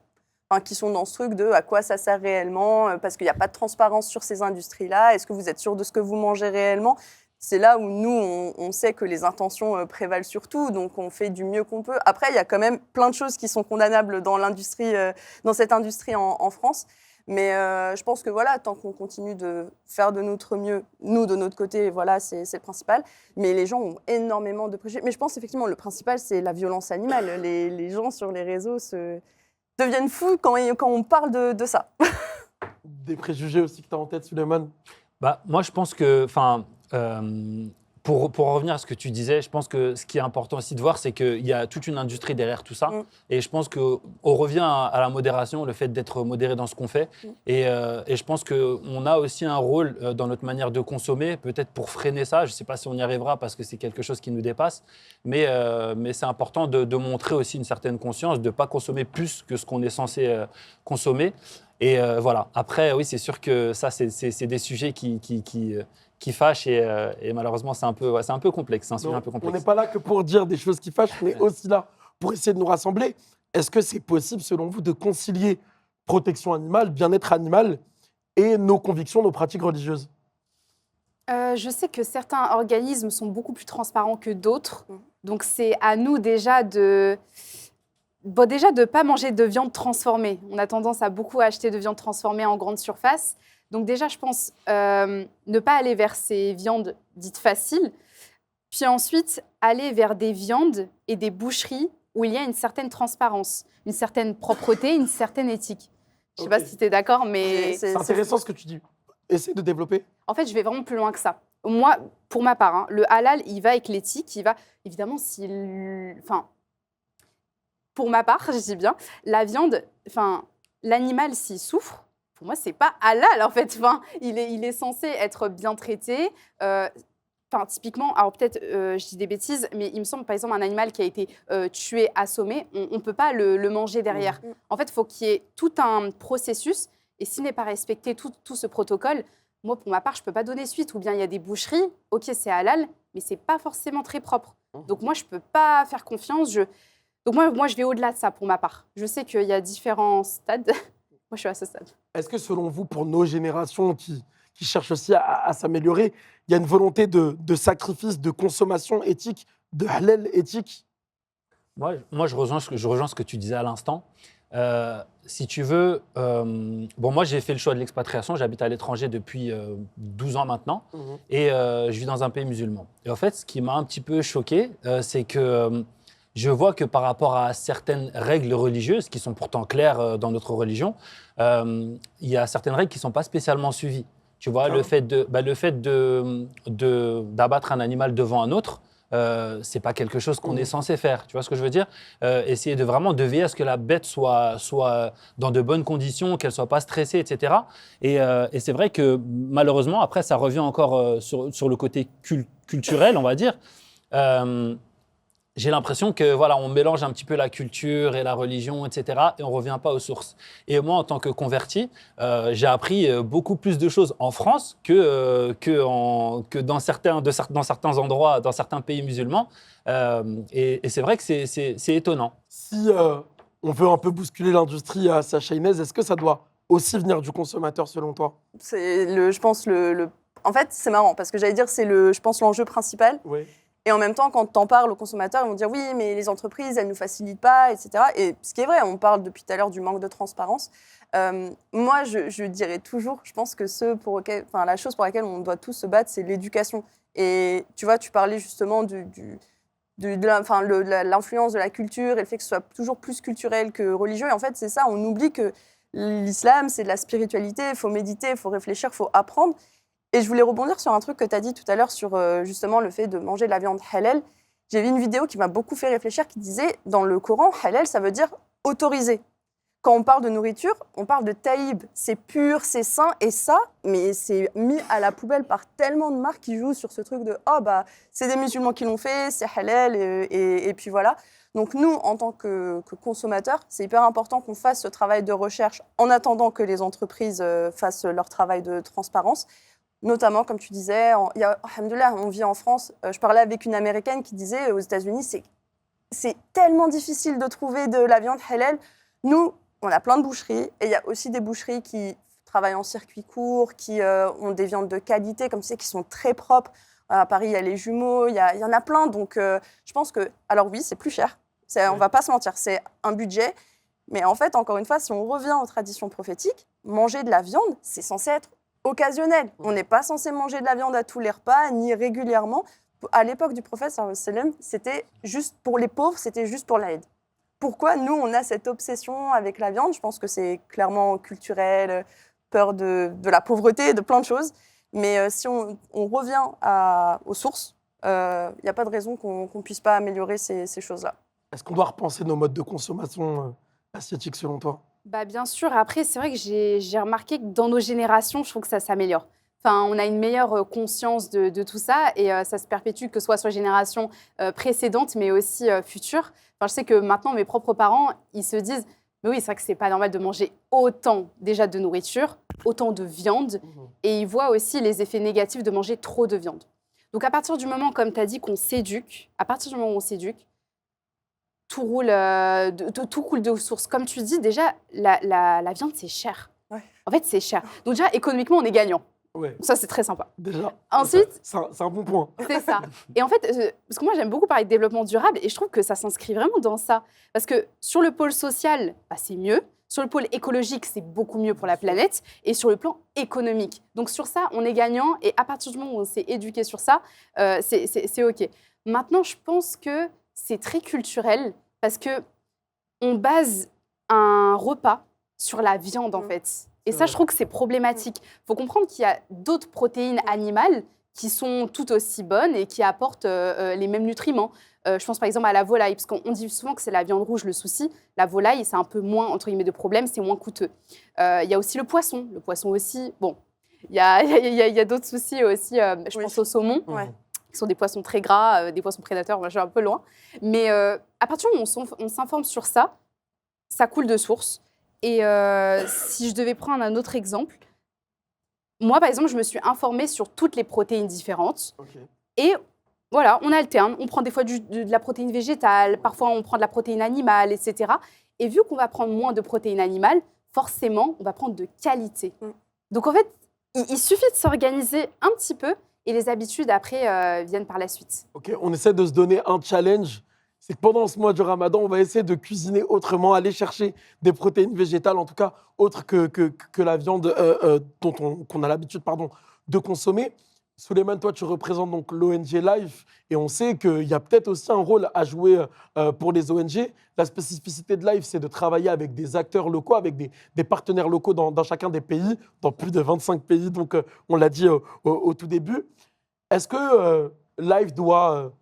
sont dans ce truc de à quoi ça sert réellement, parce qu'il n'y a pas de transparence sur ces industries-là. Est-ce que vous êtes sûr de ce que vous mangez réellement? C'est là où nous, on sait que les intentions prévalent sur tout, donc on fait du mieux qu'on peut. Après, il y a quand même plein de choses qui sont condamnables dans cette industrie en France. Mais je pense que voilà, tant qu'on continue de faire de notre mieux, nous, de notre côté, voilà, c'est le principal. Mais les gens ont énormément de préjugés. Mais je pense effectivement, le principal, c'est la violence animale. Les gens sur les réseaux deviennent fous quand on parle de ça. Des préjugés aussi que tu as en tête, Suleiman? Bah, moi, je pense que, pour en revenir à ce que tu disais, je pense que ce qui est important aussi de voir, c'est qu'il y a toute une industrie derrière tout ça. Et je pense qu'on revient à la modération, le fait d'être modéré dans ce qu'on fait. Et je pense qu'on a aussi un rôle dans notre manière de consommer, peut-être pour freiner ça. Je ne sais pas si on y arrivera parce que c'est quelque chose qui nous dépasse. Mais c'est important de montrer aussi une certaine conscience, de ne pas consommer plus que ce qu'on est censé consommer. Et voilà. Après, oui, c'est sûr que ça, c'est des sujets qui fâchent et malheureusement, c'est un peu complexe. C'est un sujet un peu On complexe. n'est pas là que pour dire des choses qui fâchent, on est aussi là pour essayer de nous rassembler. Est-ce que c'est possible, selon vous, de concilier protection animale, bien-être animal et nos convictions, nos pratiques religieuses? Je sais que certains organismes sont beaucoup plus transparents que d'autres. Donc, c'est à nous déjà de ne pas manger de viande transformée. On a tendance à beaucoup acheter de viande transformée en grande surface. Donc déjà, je pense ne pas aller vers ces viandes dites faciles. Puis ensuite, aller vers des viandes et des boucheries où il y a une certaine transparence, une certaine propreté, une certaine éthique. Je ne sais pas si tu es d'accord, mais... C'est intéressant ce que tu dis. Essaie de développer. En fait, je vais vraiment plus loin que ça. Moi, pour ma part, le halal, il va avec l'éthique. Il va, évidemment, pour ma part, je dis bien, la viande, l'animal, s'il souffre, pour moi, c'est pas halal, en fait. Il est censé être bien traité. Typiquement, alors peut-être, je dis des bêtises, mais il me semble, par exemple, un animal qui a été tué, assommé, on ne peut pas le manger derrière. En fait, il faut qu'il y ait tout un processus. Et s'il n'est pas respecté tout ce protocole, moi, pour ma part, je ne peux pas donner suite. Ou bien il y a des boucheries, ok, c'est halal, mais ce n'est pas forcément très propre. Donc moi, je ne peux pas faire confiance. Donc moi, je vais au-delà de ça, pour ma part. Je sais qu'il y a différents stades. Moi, je suis à ce stade. Est-ce que, selon vous, pour nos générations qui cherchent aussi à s'améliorer, il y a une volonté de sacrifice, de consommation éthique, de halal éthique? Moi, je rejoins ce que tu disais à l'instant. Si tu veux, moi j'ai fait le choix de l'expatriation, j'habite à l'étranger depuis 12 ans maintenant et je vis dans un pays musulman. Et en fait, ce qui m'a un petit peu choqué, c'est que je vois que par rapport à certaines règles religieuses qui sont pourtant claires dans notre religion, il y a certaines règles qui ne sont pas spécialement suivies. Tu vois, le fait d'abattre un animal devant un autre, c'est pas quelque chose qu'on est censé faire. Tu vois ce que je veux dire? Essayer de vraiment veiller à ce que la bête soit dans de bonnes conditions, qu'elle soit pas stressée, etc. Et c'est vrai que malheureusement, après, ça revient encore sur le côté culturel, on va dire. J'ai l'impression que voilà, on mélange un petit peu la culture et la religion, etc. Et on revient pas aux sources. Et moi, en tant que converti, j'ai appris beaucoup plus de choses en France que dans certains endroits, dans certains pays musulmans. Et c'est vrai que c'est étonnant. Si on veut un peu bousculer l'industrie à sa chaînaise, est-ce que ça doit aussi venir du consommateur, selon toi? Je pense, En fait, c'est marrant, parce que j'allais dire, je pense, l'enjeu principal. Oui. Et en même temps, quand tu en parles aux consommateurs, ils vont dire oui, mais les entreprises, elles ne nous facilitent pas, etc. Et ce qui est vrai, on parle depuis tout à l'heure du manque de transparence. Moi, je dirais toujours, je pense que la chose pour laquelle on doit tous se battre, c'est l'éducation. Et tu vois, tu parlais justement de l'influence de la culture et le fait que ce soit toujours plus culturel que religieux. Et en fait, c'est ça, on oublie que l'islam, c'est de la spiritualité, il faut méditer, il faut réfléchir, il faut apprendre. Et je voulais rebondir sur un truc que tu as dit tout à l'heure sur justement le fait de manger de la viande halal. J'ai vu une vidéo qui m'a beaucoup fait réfléchir qui disait, dans le Coran, halal, ça veut dire autorisé. Quand on parle de nourriture, on parle de taïb. C'est pur, c'est sain, et ça, mais c'est mis à la poubelle par tellement de marques qui jouent sur ce truc de « oh, bah, c'est des musulmans qui l'ont fait, c'est halal, et puis voilà ». Donc nous, en tant que consommateurs, c'est hyper important qu'on fasse ce travail de recherche en attendant que les entreprises fassent leur travail de transparence. Notamment, comme tu disais, alhamdoulilah, on vit en France. Je parlais avec une Américaine qui disait aux États-Unis, c'est tellement difficile de trouver de la viande halal. Nous, on a plein de boucheries et il y a aussi des boucheries qui travaillent en circuit court, qui ont des viandes de qualité, comme tu sais, qui sont très propres. À Paris, il y a les jumeaux, il y en a plein. Donc, je pense que, alors oui, c'est plus cher. On ne va pas se mentir, c'est un budget. Mais en fait, encore une fois, si on revient aux traditions prophétiques, manger de la viande, c'est censé être occasionnel. On n'est pas censé manger de la viande à tous les repas, ni régulièrement. À l'époque du prophète, sallallahu alayhi wa sallam, c'était juste pour les pauvres, c'était juste pour l'Aïd. Pourquoi nous, on a cette obsession avec la viande? Je pense que c'est clairement culturel, peur de la pauvreté, de plein de choses. Mais si on revient aux sources, il n'y a pas de raison qu'on ne puisse pas améliorer ces choses-là. Est-ce qu'on doit repenser nos modes de consommation asiatiques selon toi? Bah, bien sûr. Après, c'est vrai que j'ai remarqué que dans nos générations, je trouve que ça s'améliore. Enfin, on a une meilleure conscience de tout ça et ça se perpétue, que ce soit sur les générations précédentes, mais aussi futures. Enfin, je sais que maintenant, mes propres parents, ils se disent « Mais oui, c'est vrai que c'est pas normal de manger autant déjà de nourriture, autant de viande. » Et ils voient aussi les effets négatifs de manger trop de viande. Donc, à partir du moment, comme tu as dit, qu'on s'éduque, à partir du moment où on s'éduque, tout roule, tout coule de source. Comme tu dis, déjà, la viande, c'est cher. Ouais. En fait, c'est cher. Donc déjà, économiquement, on est gagnant. Ouais, Ça, c'est très sympa. déjà. Ensuite, C'est un bon point. c'est ça. Et en fait, parce que moi, j'aime beaucoup parler de développement durable et je trouve que ça s'inscrit vraiment dans ça. Parce que sur le pôle social, bah, c'est mieux. Sur le pôle écologique, c'est beaucoup mieux pour la planète. Et sur le plan économique. Donc sur ça, on est gagnant. Et à partir du moment où on s'est éduqué sur ça, c'est OK. Maintenant, je pense que c'est très culturel parce qu'on base un repas sur la viande, en fait. Et ça, je trouve que c'est problématique. Il faut comprendre qu'il y a d'autres protéines animales qui sont tout aussi bonnes et qui apportent les mêmes nutriments. Je pense par exemple à la volaille, parce qu'on dit souvent que c'est la viande rouge le souci. La volaille, c'est un peu moins, entre guillemets, de problème, c'est moins coûteux. Il y a aussi le poisson. Le poisson aussi, bon, il y a d'autres soucis aussi. Je pense au saumon, qui sont des poissons très gras, des poissons prédateurs, moi je vais un peu loin. Mais à partir du moment où on s'informe sur ça, ça coule de source. Et si je devais prendre un autre exemple, moi, par exemple, je me suis informée sur toutes les protéines différentes. Et voilà, on alterne. On prend des fois de la protéine végétale, parfois on prend de la protéine animale, etc. Et vu qu'on va prendre moins de protéines animales, forcément, on va prendre de qualité. Donc, en fait, il suffit de s'organiser un petit peu et les habitudes, après, viennent par la suite. Ok, on essaie de se donner un challenge. C'est que pendant ce mois du Ramadan, on va essayer de cuisiner autrement, aller chercher des protéines végétales, en tout cas autres que la viande qu'on a l'habitude de consommer. Souleymane, toi, tu représentes donc l'ONG Life et on sait qu'il y a peut-être aussi un rôle à jouer pour les ONG. La spécificité de Life, c'est de travailler avec des acteurs locaux, avec des partenaires locaux dans chacun des pays, dans plus de 25 pays, donc on l'a dit au tout début. Est-ce que Life doit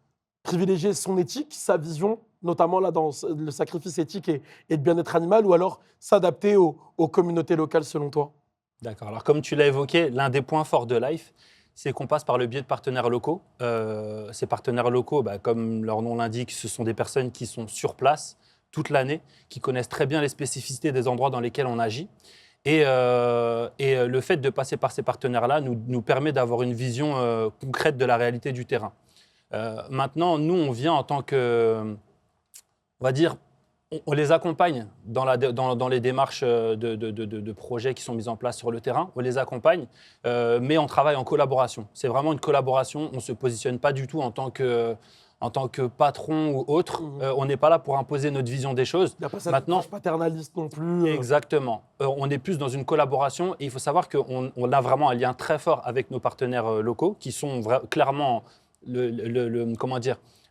privilégier son éthique, sa vision, notamment là dans le sacrifice éthique et le bien-être animal, ou alors s'adapter aux communautés locales selon toi? D'accord. Alors, comme tu l'as évoqué, l'un des points forts de Life, c'est qu'on passe par le biais de partenaires locaux. Ces partenaires locaux, comme leur nom l'indique, ce sont des personnes qui sont sur place toute l'année, qui connaissent très bien les spécificités des endroits dans lesquels on agit. Et le fait de passer par ces partenaires-là nous permet d'avoir une vision concrète de la réalité du terrain. Maintenant, nous, on vient en tant que, on va dire, on les accompagne dans les démarches de projets qui sont mis en place sur le terrain. On les accompagne, mais on travaille en collaboration. C'est vraiment une collaboration. On ne se positionne pas du tout en tant que patron ou autre. On n'est pas là pour imposer notre vision des choses. Il n'y a pas cette approche paternaliste non plus. Exactement. On est plus dans une collaboration et il faut savoir qu'on a vraiment un lien très fort avec nos partenaires locaux qui sont clairement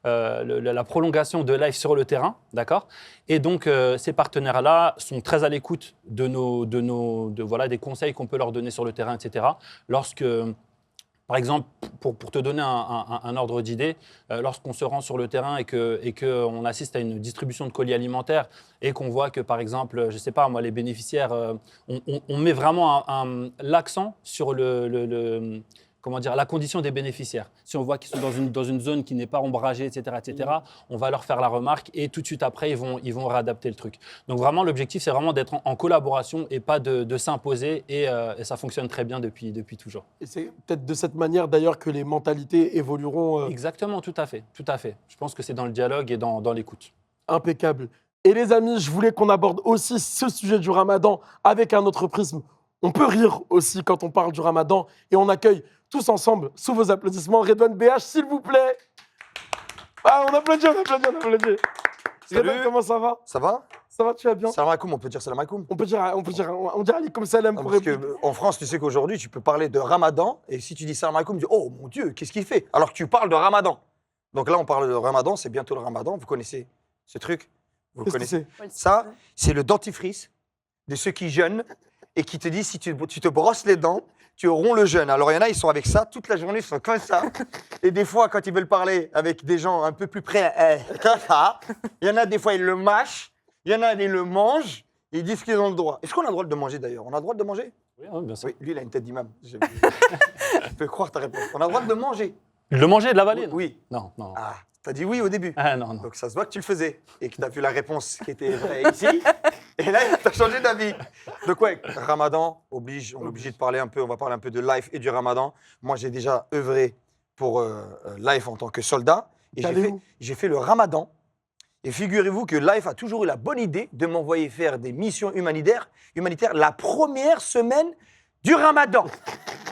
la prolongation de Life sur le terrain, d'accord. Et donc, ces partenaires-là sont très à l'écoute des conseils qu'on peut leur donner sur le terrain, etc. Lorsque, par exemple, pour te donner un ordre d'idée, lorsqu'on se rend sur le terrain et qu'on assiste à une distribution de colis alimentaires et qu'on voit que, par exemple, je ne sais pas, moi, les bénéficiaires, on met vraiment l'accent sur la condition des bénéficiaires. Si on voit qu'ils sont dans une zone qui n'est pas ombragée, etc., on va leur faire la remarque et tout de suite après, ils vont réadapter le truc. Donc vraiment, l'objectif, c'est vraiment d'être en collaboration et pas de s'imposer et ça fonctionne très bien depuis toujours. Et c'est peut-être de cette manière d'ailleurs que les mentalités évolueront. Exactement, tout à fait. Je pense que c'est dans le dialogue et dans l'écoute. Impeccable. Et les amis, je voulais qu'on aborde aussi ce sujet du Ramadan avec un autre prisme. On peut rire aussi quand on parle du Ramadan et on accueille tous ensemble, sous vos applaudissements, Redouane BH, s'il vous plaît. Ah, on applaudit. Salut. Redouane, comment ça va? Ça va? Ça va, tu vas bien? Salam alaikum, on peut dire salam alaikum. On dit alaikum salam pour Parce répondre. qu'en France, tu sais qu'aujourd'hui, tu peux parler de Ramadan, et si tu dis salam alaikum, tu dis oh mon Dieu, qu'est-ce qu'il fait? Alors que tu parles de Ramadan. Donc là, on parle de Ramadan, c'est bientôt le Ramadan. Vous connaissez ce truc? Vous le Qu'est-ce que connaissez? c'est? Ça, c'est le dentifrice de ceux qui jeûnent et qui te disent si tu te brosses les dents, tu romps le jeûne. Alors il y en a, ils sont avec ça toute la journée, ils sont comme ça. Et des fois, quand ils veulent parler avec des gens un peu plus près, comme ça. Il y en a des fois, ils le mâchent. Il y en a, ils le mangent. Ils disent qu'ils ont le droit. Est-ce qu'on a le droit de manger d'ailleurs? On a le droit de manger? Oui, bien sûr. Oui, lui, il a une tête d'imam. Je peux croire ta réponse. On a le droit de manger? Le manger et de l'avaler? non Oui. Non, non. Ah, t'as dit oui au début. Ah, non, non. Donc ça se voit que tu le faisais et que tu as vu la réponse qui était vraie ici. Et là, tu as changé d'avis. Donc ouais, Ramadan, on est obligé de parler un peu, on va parler un peu de Life et du Ramadan. Moi, j'ai déjà œuvré pour Life en tant que soldat. Et T'es allé où? j'ai fait le Ramadan. Et figurez-vous que Life a toujours eu la bonne idée de m'envoyer faire des missions humanitaires la première semaine du Ramadan.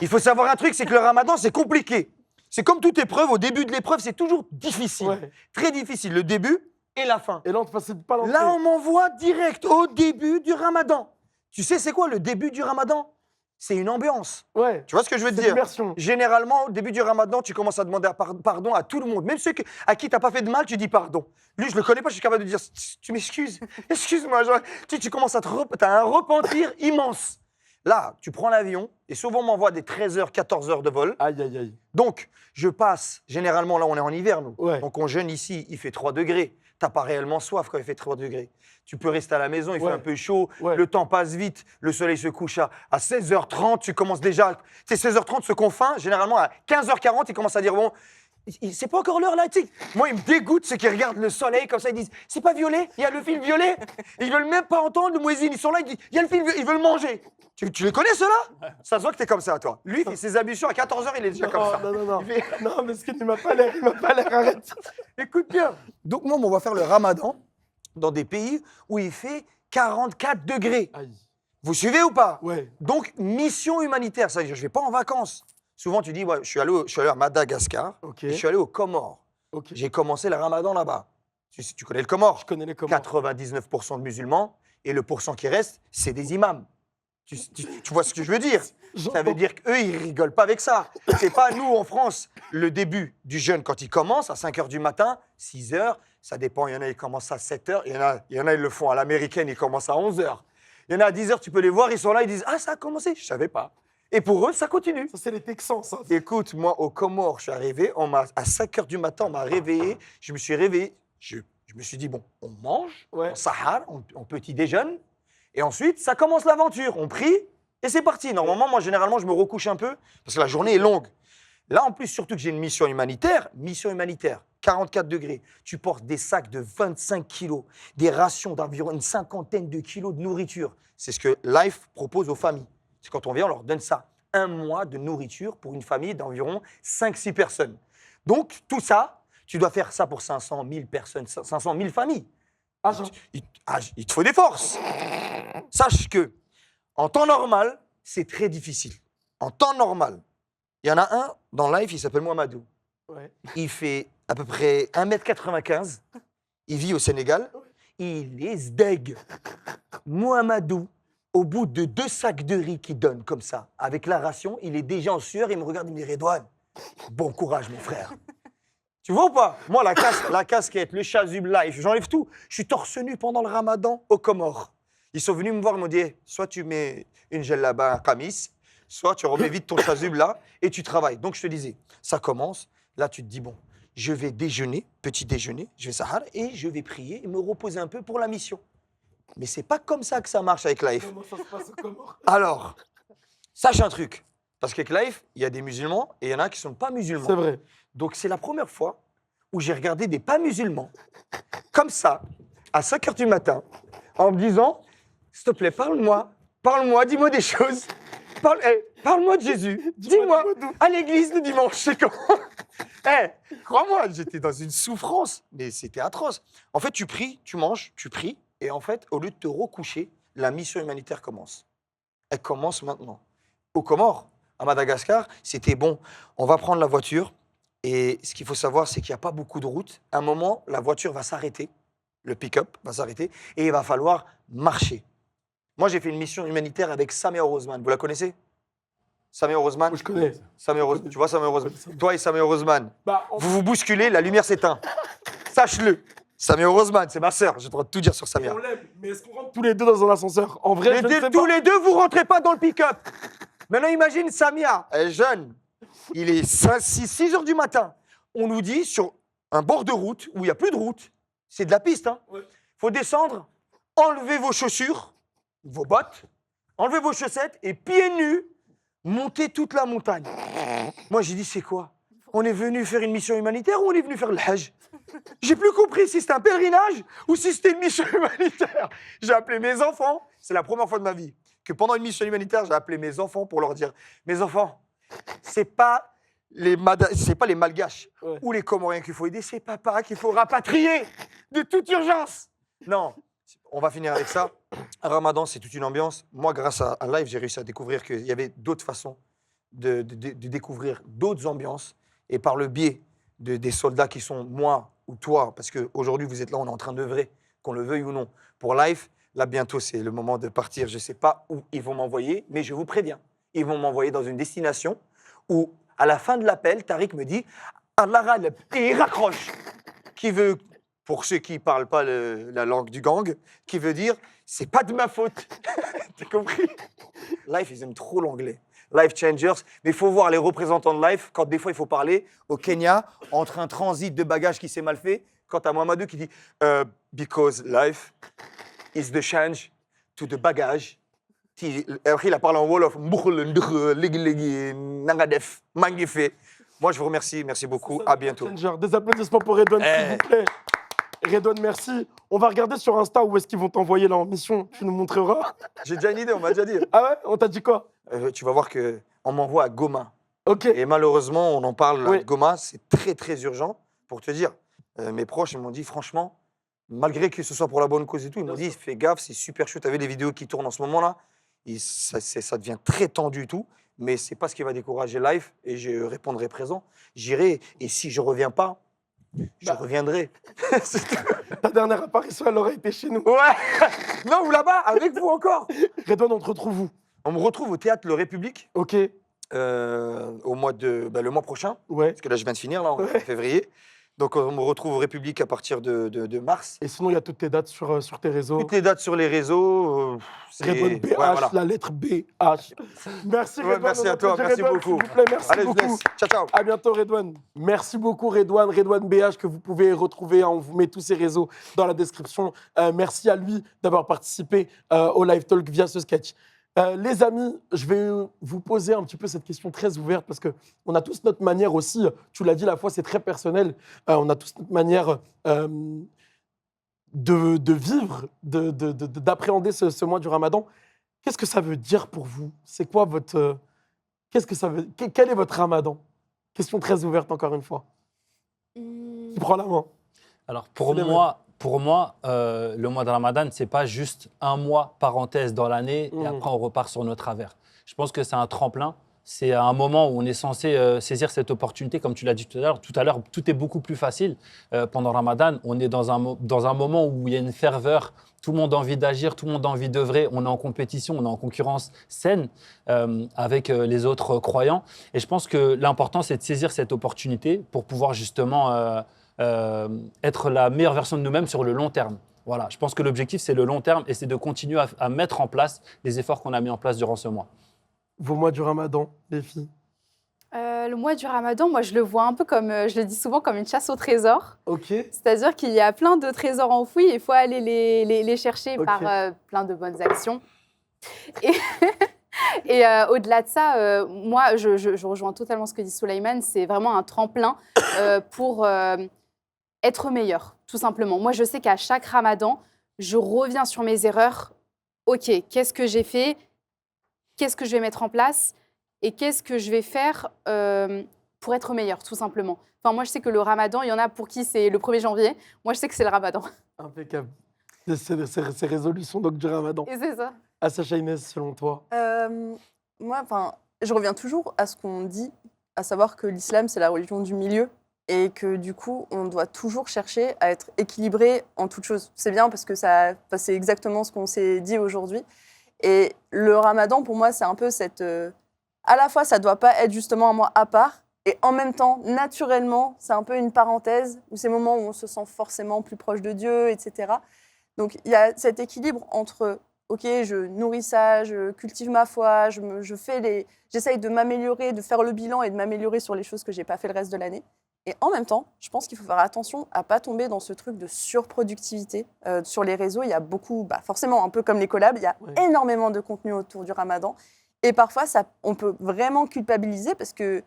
Il faut savoir un truc, c'est que le Ramadan, c'est compliqué. C'est comme toute épreuve, au début de l'épreuve, c'est toujours difficile. Ouais. Très difficile, le début et la fin. Et là, on te passait pas l'entrée. Là, on m'envoie direct au début du Ramadan. Tu sais, c'est quoi le début du Ramadan? C'est une ambiance. Ouais. Tu vois ce que je veux te C'est dire? l'immersion. Généralement, au début du Ramadan, tu commences à demander pardon à tout le monde. Même ceux à qui tu n'as pas fait de mal, tu dis pardon. Lui, je le connais pas, je suis capable de dire tu m'excuses, excuse-moi. Tu commences à t'as un repentir immense. Là, tu prends l'avion et souvent on m'envoie des 13h, 14h de vol. Aïe, aïe, aïe. Donc, je passe, généralement, là, on est en hiver, nous. Ouais. Donc, on jeûne ici, il fait 3 degrés. Tu n'as pas réellement soif quand il fait 3 degrés. Tu peux rester à la maison, il Ouais. fait un peu chaud, Ouais. le temps passe vite, le soleil se couche à 16h30, tu commences déjà. Tu sais, 16h30, ceux qu'on faim, généralement, à 15h40, ils commencent à dire bon, c'est pas encore l'heure là, tu sais. Moi, ils me dégoûtent ceux qui regardent le soleil comme ça, ils disent c'est pas violet, il y a le fil violet. Ils veulent même pas entendre le muezzin, ils sont là, ils disent il y a le fil violet, ils veulent manger. Tu les connais ceux-là? Ça se voit que t'es comme ça, toi. Lui, il fait ses ablutions à 14h, il est déjà comme Oh, ça. non. Il fait- Non, mais il m'a pas l'air, arrête. Écoute bien. Donc, moi, on va faire le Ramadan dans des pays où il fait 44 degrés. Aïe. Vous suivez ou pas? Ouais. Donc, mission humanitaire, ça veut dire je ne vais pas en vacances. Souvent, tu dis, ouais, je suis allé à Madagascar, Ok. et je suis allé aux Comores. Ok. J'ai commencé le Ramadan là-bas. Tu connais le Comore? Je connais les commandes. 99% de musulmans, et le pourcent qui reste, c'est des imams. Tu vois ce que je veux dire? Ça veut dire qu'eux, ils rigolent pas avec ça. C'est pas nous, en France, le début du jeûne, quand il commence, à 5h du matin, 6h, ça dépend, il y en a, ils commencent à 7h, il y en a, ils le font à l'américaine, ils commencent à 11h. Il y en a à 10h, tu peux les voir, ils sont là, ils disent « Ah, ça a commencé !» Je savais pas. Et pour eux, ça continue. Ça, c'est les Texans, ça. Écoute, moi, aux Comores, je suis arrivé, à 5h du matin, on m'a réveillé, je me suis réveillé, je me suis dit, bon, on mange, Ouais. on sahar, on petit déjeune, et ensuite, ça commence l'aventure. On prie, et c'est parti. Normalement, moi, généralement, je me recouche un peu, parce que la journée est longue. Là, en plus, surtout que j'ai une mission humanitaire, 44 degrés. Tu portes des sacs de 25 kilos, des rations d'environ une 50aine de kilos de nourriture. C'est ce que Life propose aux familles. C'est quand on vient, on leur donne ça. 1 mois de nourriture pour une famille d'environ 5-6 personnes. Donc, tout ça, tu dois faire ça pour 500 000 personnes, 500 000 familles. Ah, genre, Il te faut des forces. Sache que, en temps normal, c'est très difficile. En temps normal, il y en a un dans Life, il s'appelle Mohamedou. ouais. Il fait à peu près 1m95. Il vit au Sénégal. Il est sdeg. Mohamedou, au bout de 2 sacs de riz qu'il donne comme ça, avec la ration, il est déjà en sueur. Il me regarde, il me dit Redouane, bon courage, mon frère. Tu vois ou pas? Moi, la casquette, le chasuble Life, j'enlève tout. Je suis torse nu pendant le Ramadan aux Comores. Ils sont venus me voir, ils m'ont dit soit tu mets une djellaba, un kamis, soit tu remets vite ton chasuble là et tu travailles. Donc je te disais, ça commence. Là, tu te dis bon, je vais déjeuner, petit déjeuner, je vais sahar et je vais prier et me reposer un peu pour la mission. Mais c'est pas comme ça que ça marche avec Life. Comment ça se passe au Comores? Alors, sache un truc, parce qu'avec Life, il y a des musulmans et il y en a qui sont pas musulmans. C'est vrai. Donc, c'est la première fois où j'ai regardé des pas musulmans, comme ça, à 5h du matin, en me disant s'il te plaît, parle-moi, dis-moi des choses. Parle-moi de Jésus. Dis-moi, à l'église le dimanche, c'est comment? Crois-moi, j'étais dans une souffrance, mais c'était atroce. En fait, tu pries, tu manges, tu pries, et en fait, au lieu de te recoucher, la mission humanitaire commence. Elle commence maintenant. Aux Comores, à Madagascar, c'était bon, on va prendre la voiture, et ce qu'il faut savoir, c'est qu'il n'y a pas beaucoup de routes. À un moment, la voiture va s'arrêter. le pick-up va s'arrêter et il va falloir marcher. Moi, j'ai fait une mission humanitaire avec Samir Rosman. Vous la connaissez? Samir Rosman. Moi, je connais. Tu vois Samir Rosman? Ouais, Toi et Samir Rosman, Bah, en- vous vous bousculez, la lumière s'éteint. Sache-le. Samir Rosman, c'est ma sœur. J'ai le droit de tout dire sur Samir. on l'aime, mais est-ce qu'on rentre tous les deux dans un ascenseur? En vrai, Mais je ne sais tous pas. les deux, vous rentrez pas dans le pick-up. Maintenant, imagine Samia, elle est jeune. Il est 6 heures du matin. On nous dit sur un bord de route où il n'y a plus de route, c'est de la piste. Hein. Ouais. Faut descendre, enlever vos chaussures, vos bottes, enlever vos chaussettes et pieds nus, monter toute la montagne. Moi, j'ai dit, c'est quoi? On est venu faire une mission humanitaire ou on est venu faire le Hajj? J'ai plus compris si c'était un pèlerinage ou si c'était une mission humanitaire. J'ai appelé mes enfants. C'est la première fois de ma vie que pendant une mission humanitaire, j'ai appelé mes enfants pour leur dire, mes enfants, c'est pas les Malgaches Ouais. ou les Comoriens qu'il faut aider, c'est papa qu'il faut rapatrier de toute urgence. Non, on va finir avec ça. Ramadan, c'est toute une ambiance. Moi, grâce à Live, j'ai réussi à découvrir qu'il y avait d'autres façons de découvrir d'autres ambiances. Et par le biais des soldats qui sont moi ou toi, parce qu'aujourd'hui, vous êtes là, on est en train d'œuvrer, qu'on le veuille ou non, pour Live. Là, bientôt, c'est le moment de partir. Je ne sais pas où ils vont m'envoyer, mais je vous préviens. Ils vont m'envoyer dans une destination où, à la fin de l'appel, Tariq me dit « Allah Ghalib » et il raccroche. Qui veut, pour ceux qui ne parlent pas la langue du gang, qui veut dire « c'est pas de ma faute ». T'as compris? Life, ils aiment trop l'anglais. Life Changers. Mais il faut voir les représentants de Life quand des fois il faut parler au Kenya entre un transit de bagages qui s'est mal fait. Quand à Mohamedou qui dit Because life is the change to the baggage. Après, il a parlé en Wolof. Nangadef, Mangife. Moi, je vous remercie. Merci beaucoup. À bientôt. Changer. Des applaudissements pour Redouane, s'il vous plaît. Redouane, merci. On va regarder sur Insta où est-ce qu'ils vont t'envoyer là en mission. Tu nous montreras. J'ai déjà une idée, on m'a déjà dit. Ah ouais? On t'a dit quoi? Tu vas voir qu'on m'envoie à Goma. Ok. Et malheureusement, on en parle Oui. à Goma. C'est très, très urgent. Pour te dire, mes proches ils m'ont dit, franchement, malgré que ce soit pour la bonne cause et tout, ils m'ont dit, fais gaffe, c'est super chaud. Tu as vu les vidéos qui tournent en ce moment-là? Ça devient très tendu et tout. Mais c'est pas ce qui va décourager Life. Et je répondrai présent. J'irai. Et si je reviens pas, je reviendrai. C'est tout. Ta dernière apparition, elle aurait été chez nous. Ouais. Non, ou là-bas, avec vous encore. Redouane, on te retrouve où? On me retrouve au théâtre Le République Ok. au mois le mois prochain. Ouais. Parce que là, je viens de finir, là, en Ouais. février. Donc, on me retrouve au République à partir de mars. Et sinon, il y a toutes tes dates sur tes réseaux. Toutes les dates sur les réseaux. Redouane BH, Ouais, voilà. la lettre BH. Merci Ouais, Redouane. merci on à toi, applaudit merci Redouane, beaucoup. S'il vous plaît, merci Allez, je beaucoup. laisse. Ciao, ciao. À bientôt Redouane. Merci beaucoup Redouane. Redouane BH que vous pouvez retrouver. On vous met tous ses réseaux dans la description. Merci à lui d'avoir participé au Live Talk via ce sketch. Les amis, je vais vous poser un petit peu cette question très ouverte parce qu'on a tous notre manière aussi, tu l'as dit la fois, c'est très personnel, on a tous notre manière de vivre, d'appréhender ce mois du Ramadan. Qu'est-ce que ça veut dire pour vous? C'est quoi votre... qu'est-ce que ça veut... Quel est votre Ramadan? Question très ouverte encore une fois. Qui prend la main? Alors pour moi, le mois de Ramadan, c'est pas juste un mois parenthèse dans l'année et après on repart sur nos travers. Je pense que c'est un tremplin. C'est un moment où on est censé saisir cette opportunité, comme tu l'as dit tout à l'heure, tout est beaucoup plus facile. Pendant Ramadan, on est dans un moment où il y a une ferveur, tout le monde a envie d'agir, tout le monde a envie d'œuvrer, on est en compétition, on est en concurrence saine avec les autres croyants. Et je pense que l'important, c'est de saisir cette opportunité pour pouvoir justement être la meilleure version de nous-mêmes sur le long terme. Voilà, je pense que l'objectif, c'est le long terme et c'est de continuer à mettre en place les efforts qu'on a mis en place durant ce mois. Vos mois du Ramadan, les filles? Le mois du Ramadan, moi, je le vois un peu comme, je le dis souvent, comme une chasse au trésor. Ok. C'est-à-dire qu'il y a plein de trésors enfouis et il faut aller les chercher Ok. par plein de bonnes actions. Et, au-delà de ça, moi, je rejoins totalement ce que dit Souleymane. C'est vraiment un tremplin pour être meilleur, tout simplement. Moi, je sais qu'à chaque Ramadan, je reviens sur mes erreurs. OK, qu'est-ce que j'ai fait? Qu'est-ce que je vais mettre en place? Et qu'est-ce que je vais faire pour être meilleur, tout simplement. Enfin, moi, je sais que le Ramadan, il y en a pour qui c'est le 1er janvier. Moi, je sais que c'est le Ramadan. Impeccable. Ces résolutions donc, du Ramadan. Et c'est ça. Sacha Inès, selon toi? Moi, je reviens toujours à ce qu'on dit, à savoir que l'islam, c'est la religion du milieu. et que du coup, on doit toujours chercher à être équilibré en toute chose. C'est bien parce que c'est exactement ce qu'on s'est dit aujourd'hui. Et le ramadan, pour moi, c'est un peu cette... à la fois, ça ne doit pas être justement un mois à part, et en même temps, naturellement, c'est un peu une parenthèse, où c'est le moment où on se sent forcément plus proche de Dieu, etc. Donc, il y a cet équilibre entre, OK, je nourris ça, je cultive ma foi, j'essaye de m'améliorer, de faire le bilan et de m'améliorer sur les choses que je n'ai pas fait le reste de l'année. Et en même temps, je pense qu'il faut faire attention à ne pas tomber dans ce truc de surproductivité. Sur les réseaux, il y a beaucoup, forcément, un peu comme les collabs, il y a énormément de contenu autour du ramadan. Et parfois, on peut vraiment culpabiliser parce que,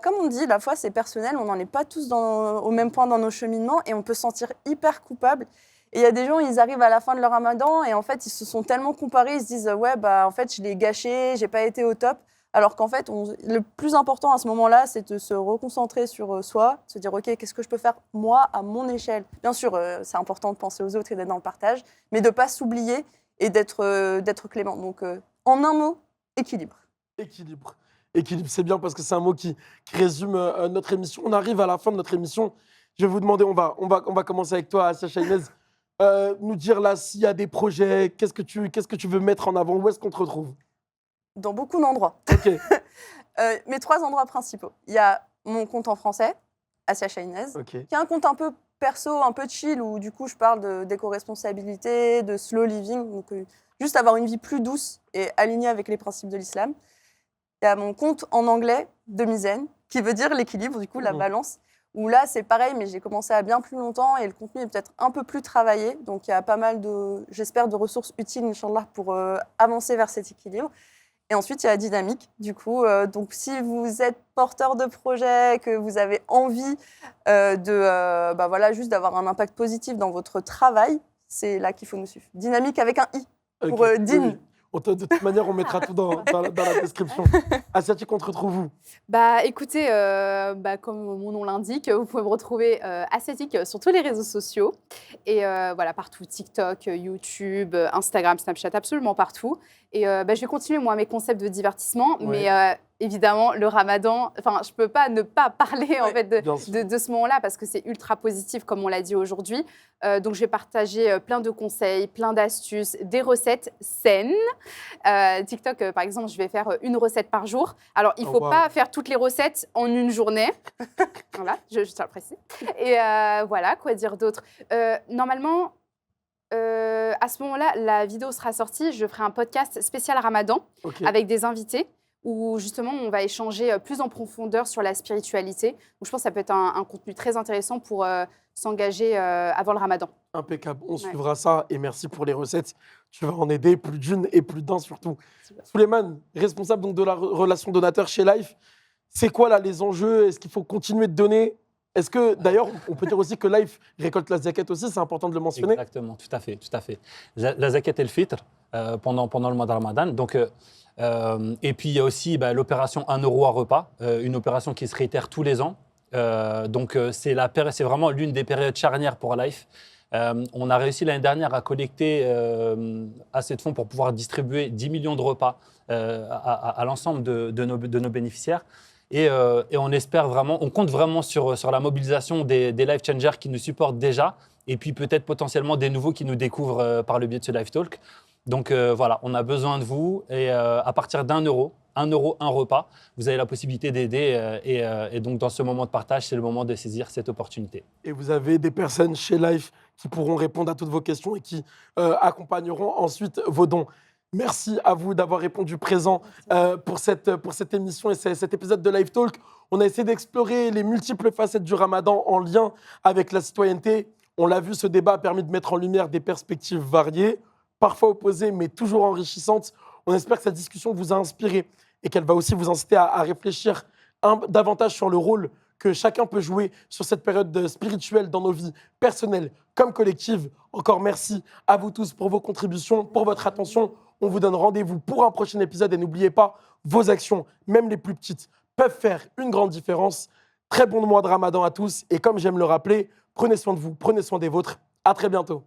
comme on dit, la foi, c'est personnel, on n'en est pas tous au même point dans nos cheminements et on peut se sentir hyper coupable. Et il y a des gens, ils arrivent à la fin de leur ramadan et en fait, ils se sont tellement comparés, ils se disent « Ouais, en fait, je l'ai gâché, j'ai pas été au top ». Alors qu'en fait, le plus important à ce moment-là, c'est de se reconcentrer sur soi, se dire « Ok, qu'est-ce que je peux faire moi à mon échelle ?» Bien sûr, c'est important de penser aux autres et d'être dans le partage, mais de ne pas s'oublier et d'être clément. Donc, en un mot, équilibre. Équilibre. Équilibre, c'est bien parce que c'est un mot qui résume notre émission. On arrive à la fin de notre émission. Je vais vous demander, on va commencer avec toi, Assia Chahinez. Nous dire là s'il y a des projets, qu'est-ce que tu veux mettre en avant, où est-ce qu'on te retrouve? Dans beaucoup d'endroits. Ok. Mes 3 endroits principaux. Il y a mon compte en français, Assia Chahinez, qui est un compte un peu perso, un peu chill, où du coup je parle d'éco-responsabilité, de slow living, donc juste avoir une vie plus douce et alignée avec les principes de l'islam. Il y a mon compte en anglais, Demi-Zen, qui veut dire l'équilibre, du coup, la balance, où là c'est pareil, mais j'ai commencé à bien plus longtemps et le contenu est peut-être un peu plus travaillé, donc il y a pas mal j'espère, de ressources utiles, Inch'Allah, pour avancer vers cet équilibre. Et ensuite, il y a la dynamique, du coup. Donc, si vous êtes porteur de projet, que vous avez envie juste d'avoir un impact positif dans votre travail, c'est là qu'il faut nous suivre. Dynamique avec un I, pour Din. Oui. De toute manière, on mettra tout dans la description. Asiatique, on te retrouve où? Écoutez, comme mon nom l'indique, vous pouvez me retrouver Asiatique sur tous les réseaux sociaux. Et partout, TikTok, YouTube, Instagram, Snapchat, absolument partout. Et je vais continuer, moi, mes concepts de divertissement. Ouais. Mais évidemment, le ramadan, je ne peux pas ne pas parler en fait, de ce moment-là parce que c'est ultra positif, comme on l'a dit aujourd'hui. Donc, je vais partager plein de conseils, plein d'astuces, des recettes saines. TikTok, par exemple, je vais faire une recette par jour. Alors, il ne faut pas faire toutes les recettes en une journée. Voilà, je tiens à le préciser. Et voilà, quoi dire d'autre? Normalement, à ce moment-là, la vidéo sera sortie. Je ferai un podcast spécial Ramadan avec des invités où justement on va échanger plus en profondeur sur la spiritualité. Donc, je pense que ça peut être un contenu très intéressant pour s'engager avant le Ramadan. Impeccable, on suivra ça et merci pour les recettes. Tu vas en aider plus d'une et plus d'un surtout. Souleymane, responsable donc de la relation donateur chez Life, c'est quoi là les enjeux? Est-ce qu'il faut continuer de donner? Est-ce que, d'ailleurs, on peut dire aussi que Life récolte la zakat aussi, c'est important de le mentionner? Exactement, tout à fait. La zakat et le fitr pendant le mois de Ramadan. Donc, et puis, il y a aussi l'opération 1 euro à repas, une opération qui se réitère tous les ans. Donc, c'est vraiment l'une des périodes charnières pour Life. On a réussi l'année dernière à collecter assez de fonds pour pouvoir distribuer 10 millions de repas à l'ensemble de nos bénéficiaires. Et on espère vraiment, on compte vraiment sur la mobilisation des life changers qui nous supportent déjà, et puis peut-être potentiellement des nouveaux qui nous découvrent par le biais de ce live talk. Donc voilà, on a besoin de vous, et à partir d'1 euro, 1 euro, un repas, vous avez la possibilité d'aider, et donc dans ce moment de partage, c'est le moment de saisir cette opportunité. Et vous avez des personnes chez Life qui pourront répondre à toutes vos questions et qui accompagneront ensuite vos dons. Merci à vous d'avoir répondu présent pour cette émission et cet épisode de Live Talk. On a essayé d'explorer les multiples facettes du Ramadan en lien avec la citoyenneté. On l'a vu, ce débat a permis de mettre en lumière des perspectives variées, parfois opposées, mais toujours enrichissantes. On espère que cette discussion vous a inspiré et qu'elle va aussi vous inciter à réfléchir davantage sur le rôle que chacun peut jouer sur cette période spirituelle dans nos vies personnelles comme collectives. Encore merci à vous tous pour vos contributions, pour votre attention. On vous donne rendez-vous pour un prochain épisode et n'oubliez pas, vos actions, même les plus petites, peuvent faire une grande différence. Très bon mois de Ramadan à tous et comme j'aime le rappeler, prenez soin de vous, prenez soin des vôtres. À très bientôt.